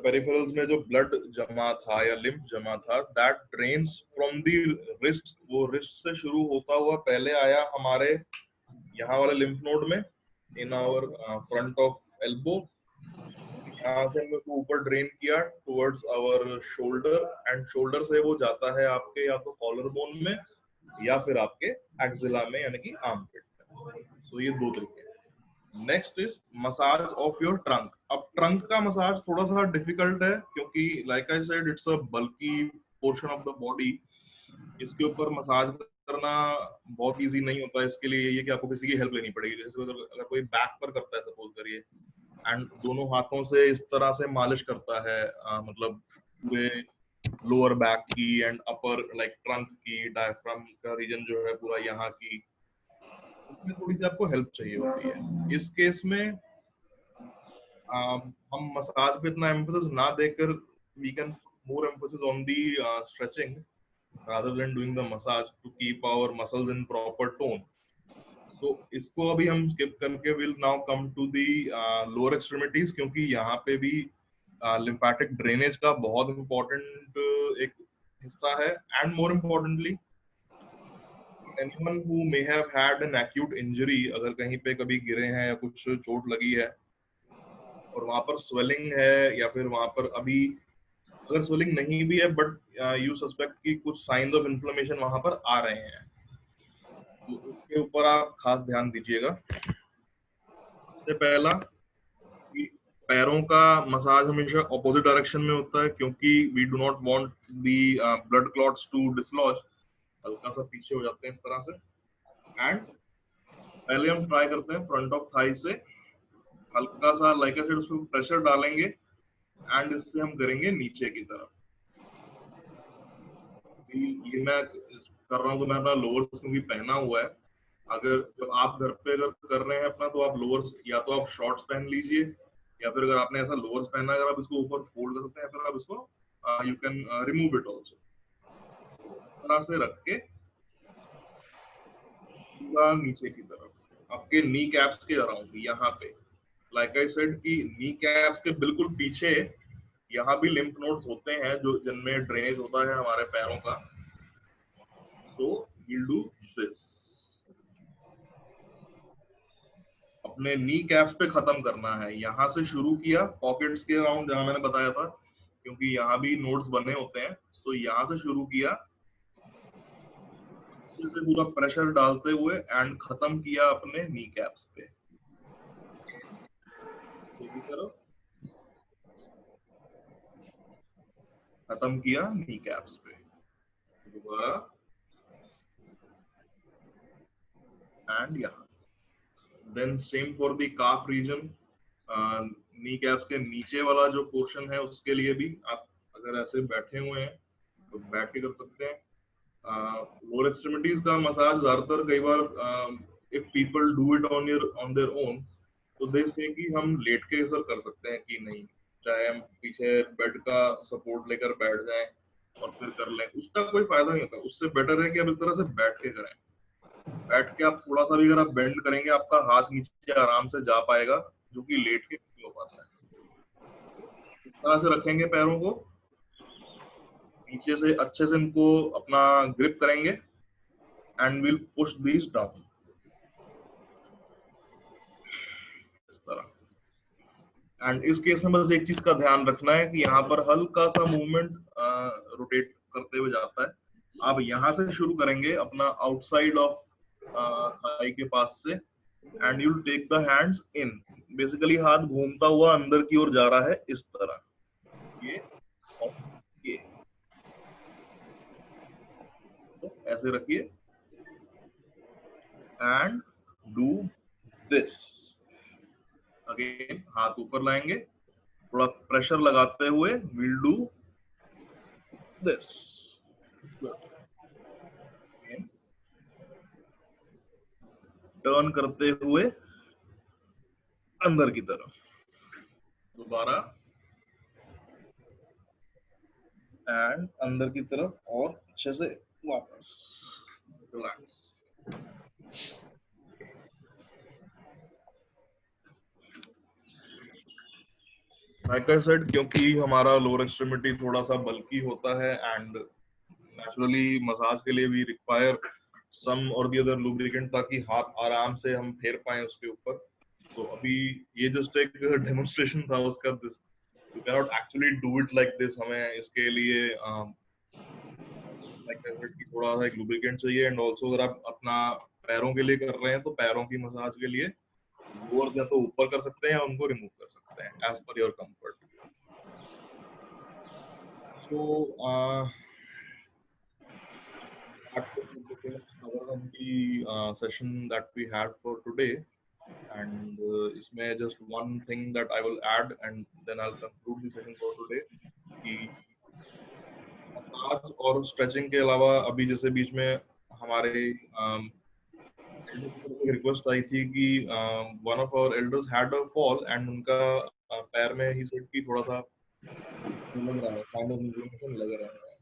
पेरिफेरल्स में जो ब्लड जमा था या लिम्फ जमा था, that drains from the wrist. वो रिस्ट से शुरू होता हुआ पहले आया हमारे यहाँ वाले लिम्फ नोड में, in our front of elbow. यहाँ से हमने उसको ऊपर ड्रेन किया towards our shoulder, and shoulder से वो जाता है आपके या तो कॉलर बोन में या फिर आपके एक्सिला में, यानी कि आर्मपिट में। सो ये दो तरीके। Next is massage of your trunk. अब ट्रंक का मसाज थोड़ा सा डिफिकल्ट है, क्योंकि like I said it's a bulky portion of the body. इसके ऊपर मसाज करना बहुत इजी नहीं होता है। इसके लिए ये कि आपको किसी की हेल्प लेनी पड़ेगी। जैसे अगर कोई बैक पर करता है सपोज करिए, एंड दोनों हाथों से इस तरह से मालिश करता है, मतलब पूरे लोअर बैक की एंड अपर लाइक ट्रंक की, डायफ्राम का रीजन जो है पूरा यहाँ की, इसमें थोड़ी सी आपको हेल्प चाहिए होती है। इस केस में हम मसाज पे इतना एम्फोसिस ना देकर we can more emphasis on the stretching rather than doing the massage to keep our muscles in proper tone. So इसको अभी हम skip करके will now come to the lower extremities, क्योंकि यहाँ पे भी lymphatic drainage का बहुत important एक हिस्सा है। And more importantly, anyone who may have had an acute injury, अगर कहीं पे कभी गिरे हैं या कुछ चोट लगी है और वहां पर स्वेलिंग है, या फिर वहां पर अभी अगर स्वेलिंग नहीं भी है बट यू सस्पेक्ट कि कुछ साइंस ऑफ इन्फ्लेमेशन वहां पर आ रहे हैं, तो उसके ऊपर आप खास ध्यान दीजिएगा। सबसे पहला कि पैरों का मसाज हमेशा ऑपोजिट डायरेक्शन में होता है, क्योंकि we do not want the blood clots to dislodge. हल्का सा पीछे हो जाते हैं इस तरह से, एंड पहले हम ट्राई करते हैं फ्रंट ऑफ थाई से हल्का सा लाइक आई सेड उस पर प्रेशर डालेंगे, एंड इससे हम करेंगे नीचे की तरफ। ये मैं कर रहा हूँ तो मैं अपना लोअर्स क्योंकि पहना हुआ है। अगर जब आप घर पे अगर कर रहे हैं अपना, तो आप लोअर्स या तो आप शॉर्ट्स पहन लीजिए, या फिर अगर आपने ऐसा लोअर्स पहना है, अगर आप इसको ऊपर फोल्ड कर सकते हैं, फिर आप इसको you can remove it also. तरह से रख के पूरा नीचे की तरफ आपके नी कैप्स के अराउंड यहाँ पे, लाइक आई सेड कि नी कैप्स के बिल्कुल पीछे यहाँ भी लिम्फ नोड्स होते हैं जो जिनमें ड्रेनेज होता है हमारे पैरों का। सो we'll do this। अपने नी कैप्स पे खत्म करना है। यहाँ से शुरू किया पॉकेट्स के अराउंड जहां मैंने बताया था, क्योंकि यहाँ भी नोड्स बने होते हैं। तो यहाँ से शुरू किया, अच्छे से पूरा प्रेशर डालते हुए एंड खत्म किया अपने नी कैप्स पे। करो, खत्म किया नी कैप्स पे, दोबारा एंड यहाँ। Then same for the calf region. Knee caps के नीचे वाला जो पोर्शन है उसके लिए भी आप अगर ऐसे बैठे हुए हैं तो बैठ के कर सकते हैं। लोअर एक्सट्रीमिटीज का मसाज ज्यादातर कई बार if people do it on their own, तो दे से कि हम लेट के सर कर सकते हैं कि नहीं, चाहे हम पीछे बेड का सपोर्ट लेकर बैठ जाएं और फिर कर लें, उसका कोई फायदा नहीं होता। उससे बेटर है कि आप इस तरह से बैठ के करें। बैठ के आप थोड़ा सा भी अगर आप बेंड करेंगे, आपका हाथ नीचे आराम से जा पाएगा, जो कि लेट के नहीं हो पाता है। इस तरह से रखेंगे पैरों को, नीचे से अच्छे से इनको अपना ग्रिप करेंगे and will push these down इस तरह। एंड इस केस में बस एक चीज का ध्यान रखना है कि यहाँ पर हल्का सा मूवमेंट रोटेट करते हुए जाता है। आप यहाँ से शुरू करेंगे अपना आउटसाइड ऑफ थाई के पास से, and you will take the hands in. Basically हाथ घूमता हुआ अंदर की ओर जा रहा है इस तरह, ये और ये, तो ऐसे रखिए एंड डू दिस। अगेन हाथ ऊपर लाएंगे, थोड़ा प्रेशर लगाते हुए विल डू दिस। टर्न करते हुए अंदर की तरफ, दोबारा एंड अंदर की तरफ और अच्छे से वापस। रिलैक्स। लाइक आई सेड, क्योंकि हमारा लोअर एक्सट्रीमिटी थोड़ा सा बल्की होता है एंड नेचुरली मसाज के लिए भी रिक्वायर सम और दी अदर लुब्रिकेंट, ताकि हाथ आराम से हम फेर पाए उसके ऊपर. सो अभी ये जस्ट एक डेमोन्स्ट्रेशन था उसका. This you can not actually do it like this. हमें इसके लिए लाइक आई सेड कि थोड़ा सा एक लुब्रिकेंट चाहिए. एंड ऑल्सो अगर आप अपना पैरों के लिए कर रहे हैं तो पैरों की मसाज के लिए लोअर या तो ऊपर कर सकते हैं या उनको रिमूव कर सकते हैं as per your comfort. So session that we had for today, and इसमें just one thing that I will add and then I'll conclude the session for today कि मसाज और स्ट्रेचिंग के अलावा अभी जैसे बीच में हमारे रिक्वेस्ट आई थी कि one of our elders had a fall and उनका पैर में ही सेट की थोड़ा सा लग रहा है, काइंड ऑफ इन्फ्लेमेशन लग रहा है.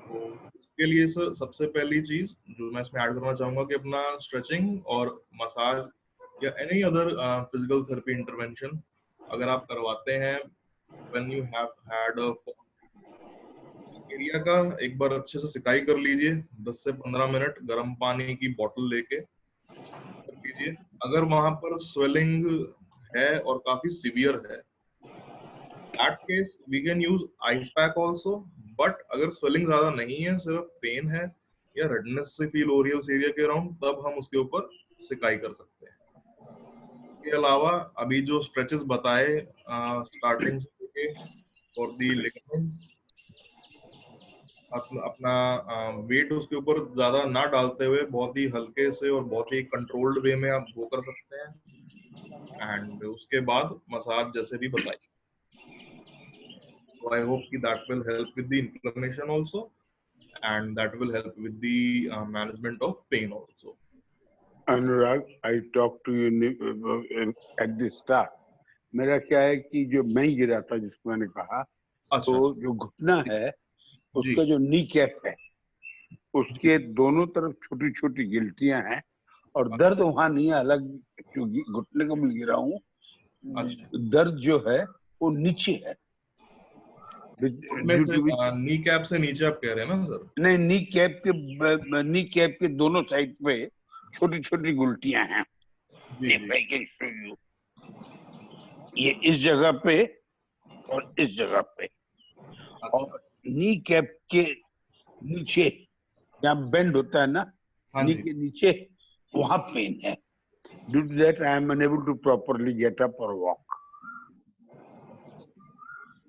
तो इसके लिए सर सबसे पहली चीज जो मैं इसमें ऐड करना चाहूंगा कि अपना स्ट्रेचिंग और मसाज या any other physical therapy intervention अगर आप करवाते हैं when you have had a area का, एक बार अच्छे से सिकाई कर लीजिए. 10 से 15 मिनट गर्म पानी की बोतल लेके कर लीजिए. अगर वहां पर स्वेलिंग है और काफी सीवियर है, that case we can use ice pack also. But अगर स्वेलिंग ज्यादा नहीं है, सिर्फ पेन है या रेडनेस से फील हो रही है उस एरिया के अराउंड, तब हम उसके ऊपर सिकाई कर सकते हैं. इसके अलावा अभी जो स्ट्रेचेस बताए स्टार्टिंग से लेके फॉर दी लिगामेंट्स, अपना वेट उसके ऊपर ज्यादा ना डालते हुए बहुत ही हल्के से और बहुत ही कंट्रोल्ड वे में आप वो कर सकते हैं. एंड उसके बाद मसाज जैसे भी बताई. So I hope that will help with the inflammation also, and that will help with the management of pain also.
Anurag, I talked to you at the start. मेरा क्या है कि जो मैं गिरा था जिसको मैंने कहा, तो जो घुटना है उसका जो नी कैप है उसके दोनों तरफ छोटी छोटी गिल्टियां हैं और दर्द वहां नहीं है. अलग क्योंकि घुटने को मैं गिरा हूँ, दर्द जो है वो नीचे है.
नी कैप से नीचे आप कह रहे हैं ना सर?
नहीं, नी कैप के दोनों साइड पे छोटी छोटी गुल्टियां हैं. ये इस जगह पे और इस जगह पे. और नी कैप के नीचे जहाँ बेंड होता है ना, नी के नीचे वहां पेन है. Due to that I am unable to properly get up और वॉक.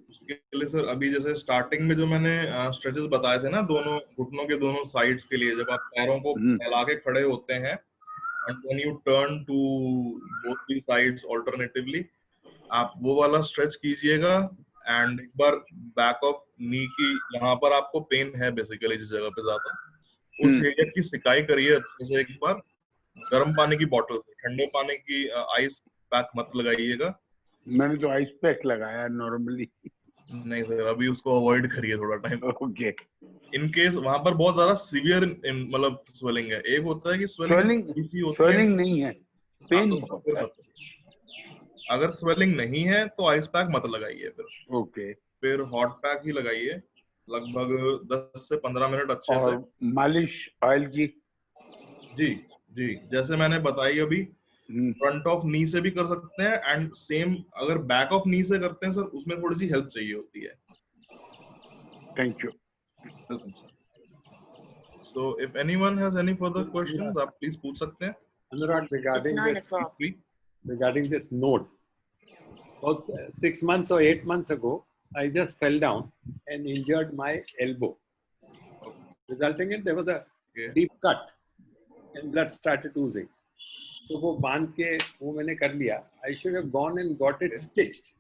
उसके लिए सर अभी जैसे स्टार्टिंग में जो मैंने स्ट्रेचेस बताए थे ना दोनों घुटनों के दोनों साइड्स के लिए, जब आप पैरों को फैला के खड़े होते हैं and when you turn to both the sides alternatively, आप वो वाला स्ट्रेच कीजिएगा. एंड एक बार बैक ऑफ नी की यहाँ पर आपको पेन है बेसिकली जिस जगह पे ज्यादा, उस एरिया की सिकाई करिए अच्छे से. एक बार गर्म पानी की बोतल से, ठंडे पानी की आइस पैक मत लगाइएगा.
मैंने तो आइस पैक लगाया नॉर्मली.
नहीं सर, अभी उसको अवॉइड करिए थोड़ा टाइम.
ओके.
इन केस वहां पर बहुत ज्यादा सीवियर मतलब स्वेलिंग है. एक होता है कि
स्वेलिंग नहीं है, पेन होता है.
अगर स्वेलिंग नहीं है तो आइस पैक मत लगाइए फिर.
ओके.
फिर हॉट पैक ही लगाइए लगभग 10 से 15 मिनट अच्छे से.
मालिश ऑयल की
जी जी जैसे मैंने बताई अभी, फ्रंट ऑफ नी से भी कर सकते हैं. एंड सेम अगर बैक ऑफ नी से करते हैं सर, उसमें थोड़ी सी हेल्प चाहिए होती है.
Thank you.
So if anyone has any further questions, आप प्लीज पूछ सकते हैं.
Anurag, regarding this note, about 6 months or 8 months ago, I just fell down and injured my elbow, resulting in there was a deep cut and blood started oozing. So वो बांध के वो मैंने कर लिया. I should have gone and got it stitched.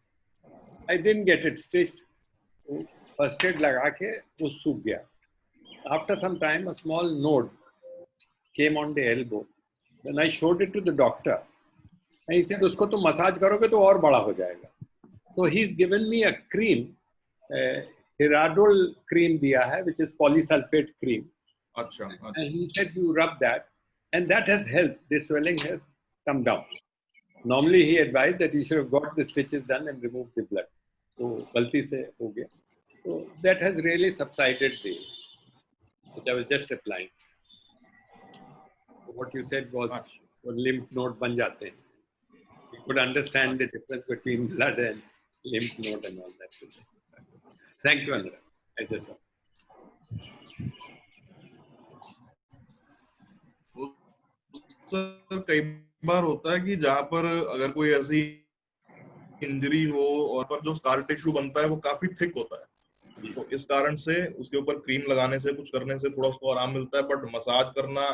I didn't get it stitched. First aid लगा के वो सूख गया. After some time, a small node came on the elbow. Then I showed it to the doctor. And he said, उसको तो massage करोगे तो और बड़ा हो जाएगा. So he's given me a cream, Hiradol cream दिया है, which is polysulfate cream.
अच्छा.
And he said, you rub that, and that has helped. The swelling has come down. Normally he advised that you should have got the stitches done and removed the blood. So गलती से हो गया. So that has really subsided the. Which I was just applying. So what you said was lymph node बन जाते हैं. You could understand the difference between blood and lymph node and all that. Thank you, Anurag. I just want.
Sir कई बार होता है कि जहाँ पर अगर कोई ऐसी इंजरी हो और पर जो स्कार टिश्यू बनता है वो काफी थिक होता है, तो इस कारण से उसके ऊपर क्रीम लगाने से कुछ करने से थोड़ा उसको आराम मिलता है, बट मसाज करना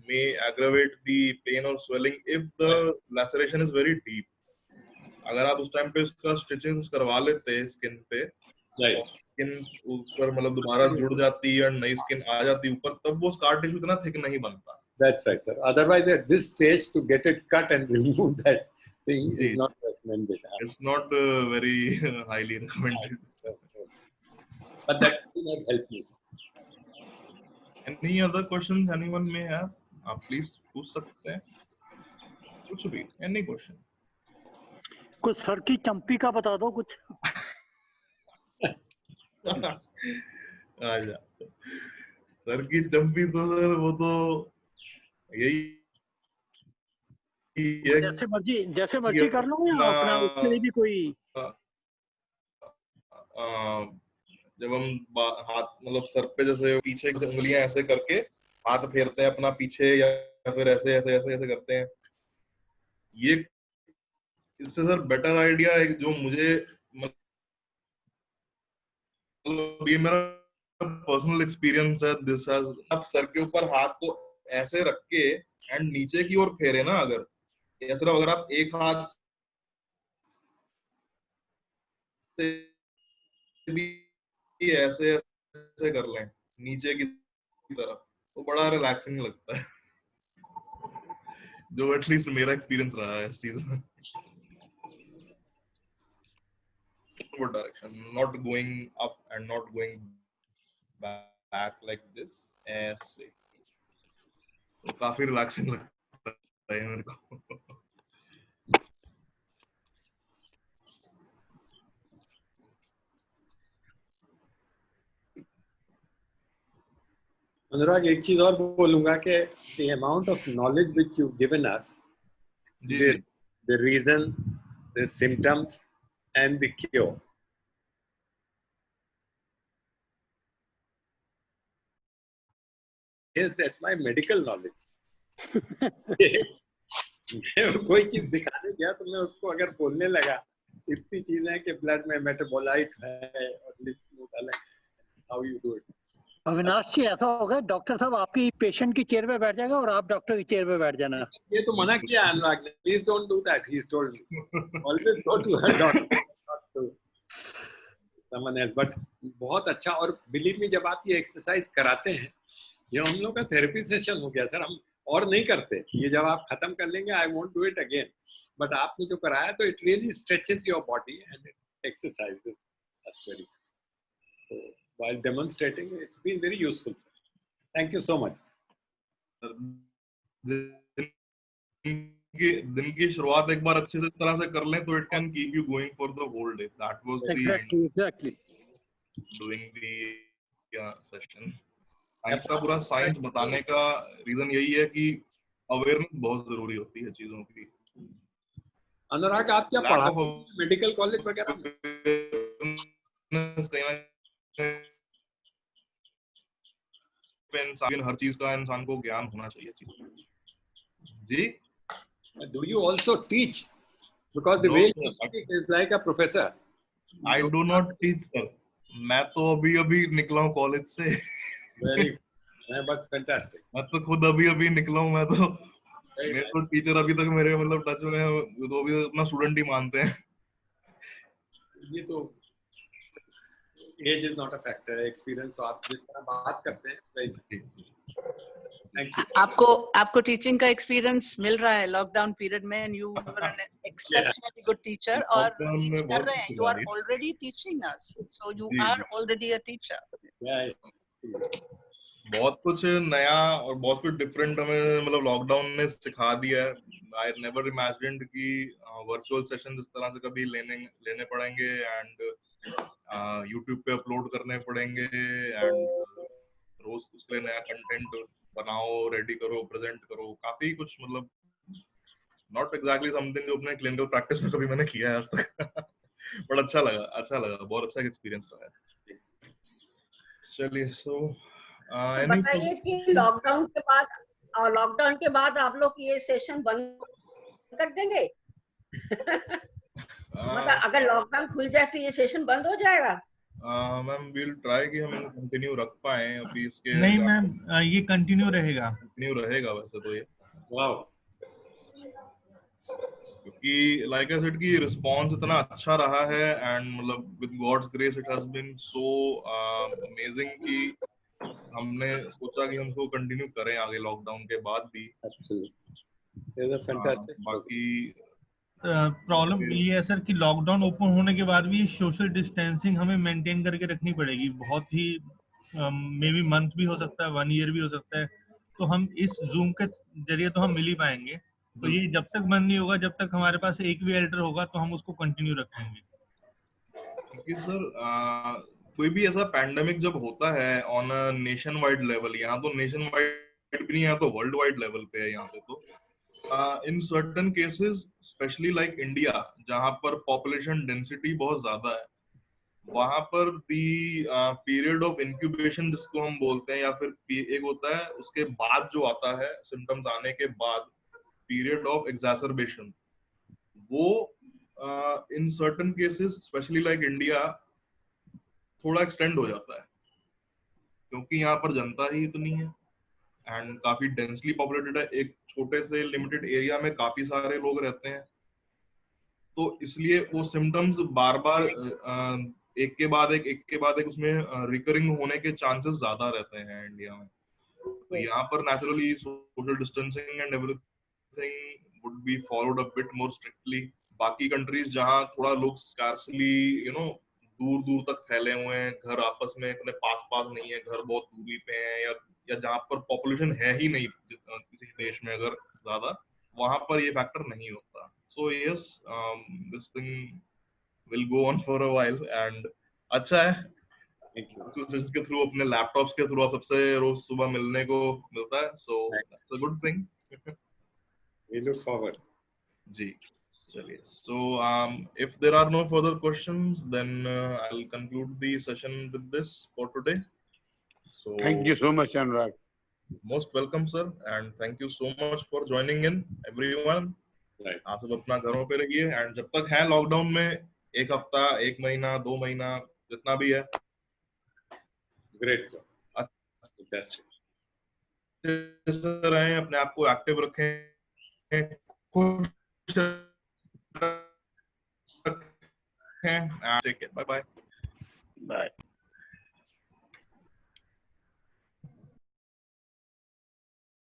may aggravate the pain or swelling if the laceration is very deep. अगर आप उस टाइम पे उसका स्टिचिंग करवा लेते स्किन पे, स्किन ऊपर मतलब दोबारा जुड़ जाती है और नई स्किन आ जाती ऊपर, तब वो स्कार टिश्यू इतना थिक नहीं बनता.
That's right, sir. Otherwise, at this stage, to get it cut and remove that thing is not recommended.
It's not very highly recommended.
But that has helped me.
Any other questions anyone may have? आप please पूछ सकते हैं. कुछ भी, any question.
कुछ sir की चंपी का बता दो कुछ.
आजा. सर की चंपी तो सर वो तो यही
जैसे मर्जी कर लो या अपना उसके लिए भी कोई.
जब हम हाथ मतलब सर पे जैसे पीछे से उंगलियां ऐसे करके हाथ फेरते हैं अपना पीछे या फिर ऐसे ऐसे ऐसे ऐसे करते हैं, ये इससे सर बेटर आइडिया है जो मुझे मतलब ये मेरा पर्सनल एक्सपीरियंस है. दिस हैज आप सर के ऊपर हाथ को ऐसे रख के एंड नीचे की ओर फेरे ना, अगर ऐसे अगर आप एक हाथ से भी ऐसे ऐसे कर लें नीचे की तरफ, तो बड़ा रिलैक्सिंग लगता है, जो एटलीस्ट मेरा एक्सपीरियंस रहा है इस चीज में. Forward direction, not going up and not going back like this. ऐसे तो काफी रिलैक्सिंग लगता है मेरे को.
अनुराग एक चीज और बोलूंगा कि the amount of knowledge which you've given us, the reason, the symptoms and the cure. Is that my medical knowledge? कोई चीज दिखाने गया तो मैं उसको अगर बोलने लगा इतनी चीजें कि ब्लड में मेटाबोलाइट है और लिम्फ नोड अलग, how you do it.
Avinash ji ऐसा होगा डॉक्टर साहब आपकी पेशेंट की चेयर पे बैठ जाएगा और आप डॉक्टर की चेयर पे बैठ जाना.
ये तो मना किया अनुराग ने, please don't do that, he is told me always go to her doctor not to someone else. But बहुत अच्छा, और बिलीव मी जब आप ये एक्सरसाइज कराते हैं, ये हम लोग का थेरेपी सेशन हो गया सर, हम और नहीं करते ये, जब आप खत्म कर लेंगे I won't do it again, but आपने जो कराया तो it really stretches your body and it exercises us very. While demonstrating, it's been very useful, sir. Thank you so much.
दिन की शुरुआत एक बार अच्छे से तरह से कर लें तो it can keep you going for the whole day. That was
exactly
doing the session. Science का पूरा साइंस बताने का रीजन यही है कि अवेयरनेस बहुत जरूरी होती है चीजों की.
अनुराग आप क्या पढ़ा मेडिकल कॉलेज वगैरह
इंसान हर चीज का इंसान को ज्ञान होना चाहिए जी.
Do you also teach? Because the way you speak is like a professor.
I do not teach sir. मैं तो अभी निकला हूँ कॉलेज से.
Very but fantastic.
मैं तो खुद अभी निकला हूँ. मैं तो मेरे तो टीचर अभी तक मेरे मतलब टच में है, तो अभी अपना स्टूडेंट ही मानते हैं.
ये तो age is not a factor, experience तो आप जिस तरह बात करते हैं.
आपको टीचिंग का एक्सपीरियंस मिल रहा है लॉकडाउन पीरियड में, and you were an exceptionally good teacher, और टीच कर रहे हैं, you are already teaching us, so you are already a teacher.
बहुत कुछ नया और बहुत कुछ डिफरेंट हमें मतलब लॉकडाउन ने सिखा दिया है. आई नेवर इमेजिन्ड कि वर्चुअल सेशन इस तरह से कभी लेने पड़ेंगे एंड यूट्यूब पे अपलोड करने पड़ेंगे एंड रोज उसके लिए नया कंटेंट बनाओ, रेडी करो, प्रेजेंट करो, काफी कुछ मतलब नॉट एग्जैक्टली समथिंग जो अपने क्लिनिकल प्रैक्टिस में कभी मैंने किया है आज तक बट अच्छा लगा, बहुत अच्छा एक्सपीरियंस रहा है। चलिए, सो
बताइए कि लॉकडाउन के बाद आप लोग ये सेशन बंद कर देंगे? मतलब अगर लॉकडाउन खुल जाए तो ये सेशन बंद हो जाएगा?
मैम विल ट्राई कि हम कंटिन्यू रख पाए अभी इसके।
नहीं मैम, ये कंटिन्यू रहेगा
वैसे तो ये।
वाओ।
क्योंकि लाइक आई सेड कि रिस्पांस इतना अच्छा रहा है एंड मतलब with God's grace it has been so amazing कि हमने सोचा कि हम इसको कंटिन्यू करें आगे लॉकडाउन के बाद भी। बाकी
प्रॉब्लम ये है सर कि लॉकडाउन ओपन होने के बाद भी सोशल डिस्टेंसिंग हमें मेंटेन करके रखनी पड़ेगी। बहुत ही मे बी मंथ भी हो सकता है, 1 ईयर भी हो सकता है। तो हम इस जूम के जरिए तो हम मिल ही पाएंगे। तो ये जब तक बंद नहीं होगा, जब तक हमारे पास एक भी एल्डर होगा तो हम उसको कंटिन्यू रखेंगे।
क्योंकि सर कोई भी ऐसा पैंडेमिक जब होता है on a nation wide level, यहाँ तो नेशन वाइड भी नहीं, यहाँ तो वर्ल्ड वाइड लेवल पे है यहाँ पे, तो in certain cases, especially like India, जहाँ पर population density बहुत ज्यादा है, वहाँ पर the period of incubation जिसको हम बोलते हैं, या फिर एक होता है उसके बाद जो आता है symptoms आने के बाद period of exacerbation, वो in certain cases, especially like India, थोड़ा extend हो जाता है क्योंकि यहाँ पर जनता ही इतनी है एंड काफी डेंसली पॉपुलेटेड है। एक छोटे से लिमिटेड एरिया में काफी सारे लोग रहते हैं, तो इसलिए वो सिम्टम्स बार बार एक के बाद एक उसमें रिकरिंग होने के चांसेस ज्यादा रहते हैं इंडिया में। तो यहाँ पर naturally social distancing and everything would be followed a bit more strictly. बाकी कंट्रीज जहाँ थोड़ा लोग स्कार्सली दूर दूर तक फैले हुए हैं, घर आपस में इतने पास पास नहीं है, घर बहुत दूरी पे हैं, या जहाँ पर पॉपुलेशन है ही नहीं किसी देश में अगर ज्यादा, वहां पर ये फैक्टर नहीं होता। So yes, this thing will go on for a while and अच्छा है जिसके थ्रू अपने लैपटॉप्स के थ्रू आप सबसे रोज सुबह मिलने को मिलता है। So that's a good thing.
We look forward.
जी चलिए, so if there are no further questions, then I'll conclude the session with this for today. So
thank you so much, Anurag.
Most welcome, sir, and thank you so much for joining in, everyone.
Right.
आप सब अपना घरों पे रहिए and जब तक है lockdown में, एक हफ्ता, 1 महीना, 2 महीना, जितना भी है,
ग्रेट
रहें, अपने आप को एक्टिव रखें, खुश रखें। Take care. Bye bye.
Bye.